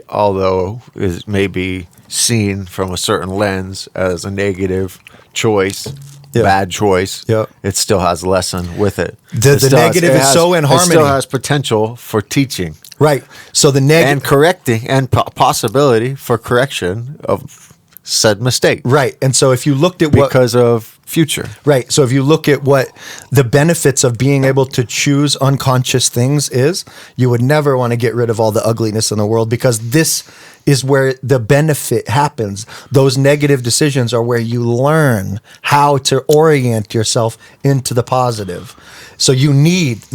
although is maybe seen from a certain lens as a negative choice, bad choice, it still has a lesson with it. The negative is so in harmony. It still has potential for teaching. Right. So the negative and correcting and possibility for correction of said mistake. Right. And so if you looked at because of future. Right. So if you look at what the benefits of being able to choose unconscious things is, you would never want to get rid of all the ugliness in the world, because this is where the benefit happens. Those negative decisions are where you learn how to orient yourself into the positive. So you need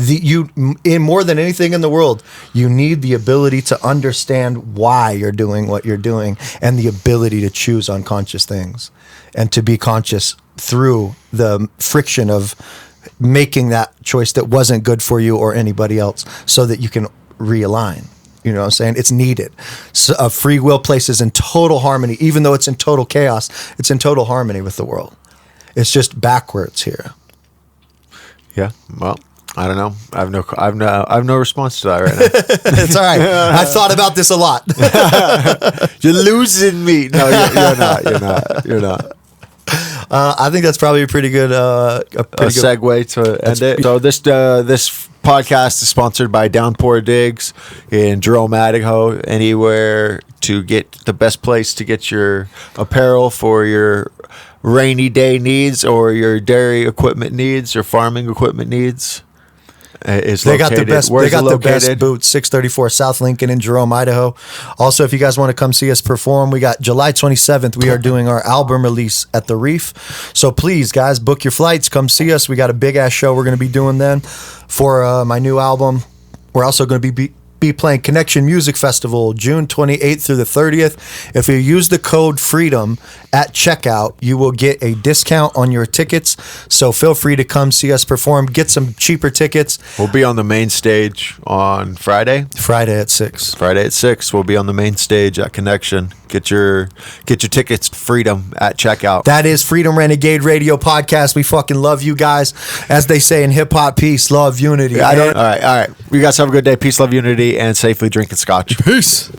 in more than anything in the world, you need the ability to understand why you're doing what you're doing, and the ability to choose unconscious things and to be conscious through the friction of making that choice that wasn't good for you or anybody else, so that you can realign. You know what I'm saying? It's needed. So a free will place is in total harmony. Even though it's in total chaos, it's in total harmony with the world. It's just backwards here. Yeah. Well, I don't know. I have no response to that right now. It's all right. I've thought about this a lot. You're losing me. No, you're not. I think that's probably a pretty good segue to end it. So this podcast is sponsored by Downpour Digs in Jerome, Idaho. Anywhere to get the best place to get your apparel for your rainy day needs, or your dairy equipment needs, or farming equipment needs. They got the best boots, 634 South Lincoln in Jerome, Idaho. Also, if you guys want to come see us perform, we got July 27th. We are doing our album release at the Reef. So please, guys, book your flights. Come see us. We got a big ass show we're going to be doing then for my new album. We're also going to be be playing Connection Music Festival June 28th through the 30th. If you use the code FREEDOM at checkout, you will get a discount on your tickets. So feel free to come see us perform. Get some cheaper tickets. We'll be on the main stage on Friday. Friday at 6. Friday at 6. We'll be on the main stage at Connection. Get your tickets, Freedom, at checkout. That is Freedom Renegade Radio Podcast. We fucking love you guys. As they say in hip hop, peace, love, unity. All right. You guys have a good day. Peace, love, unity, and safely drinking scotch. Peace.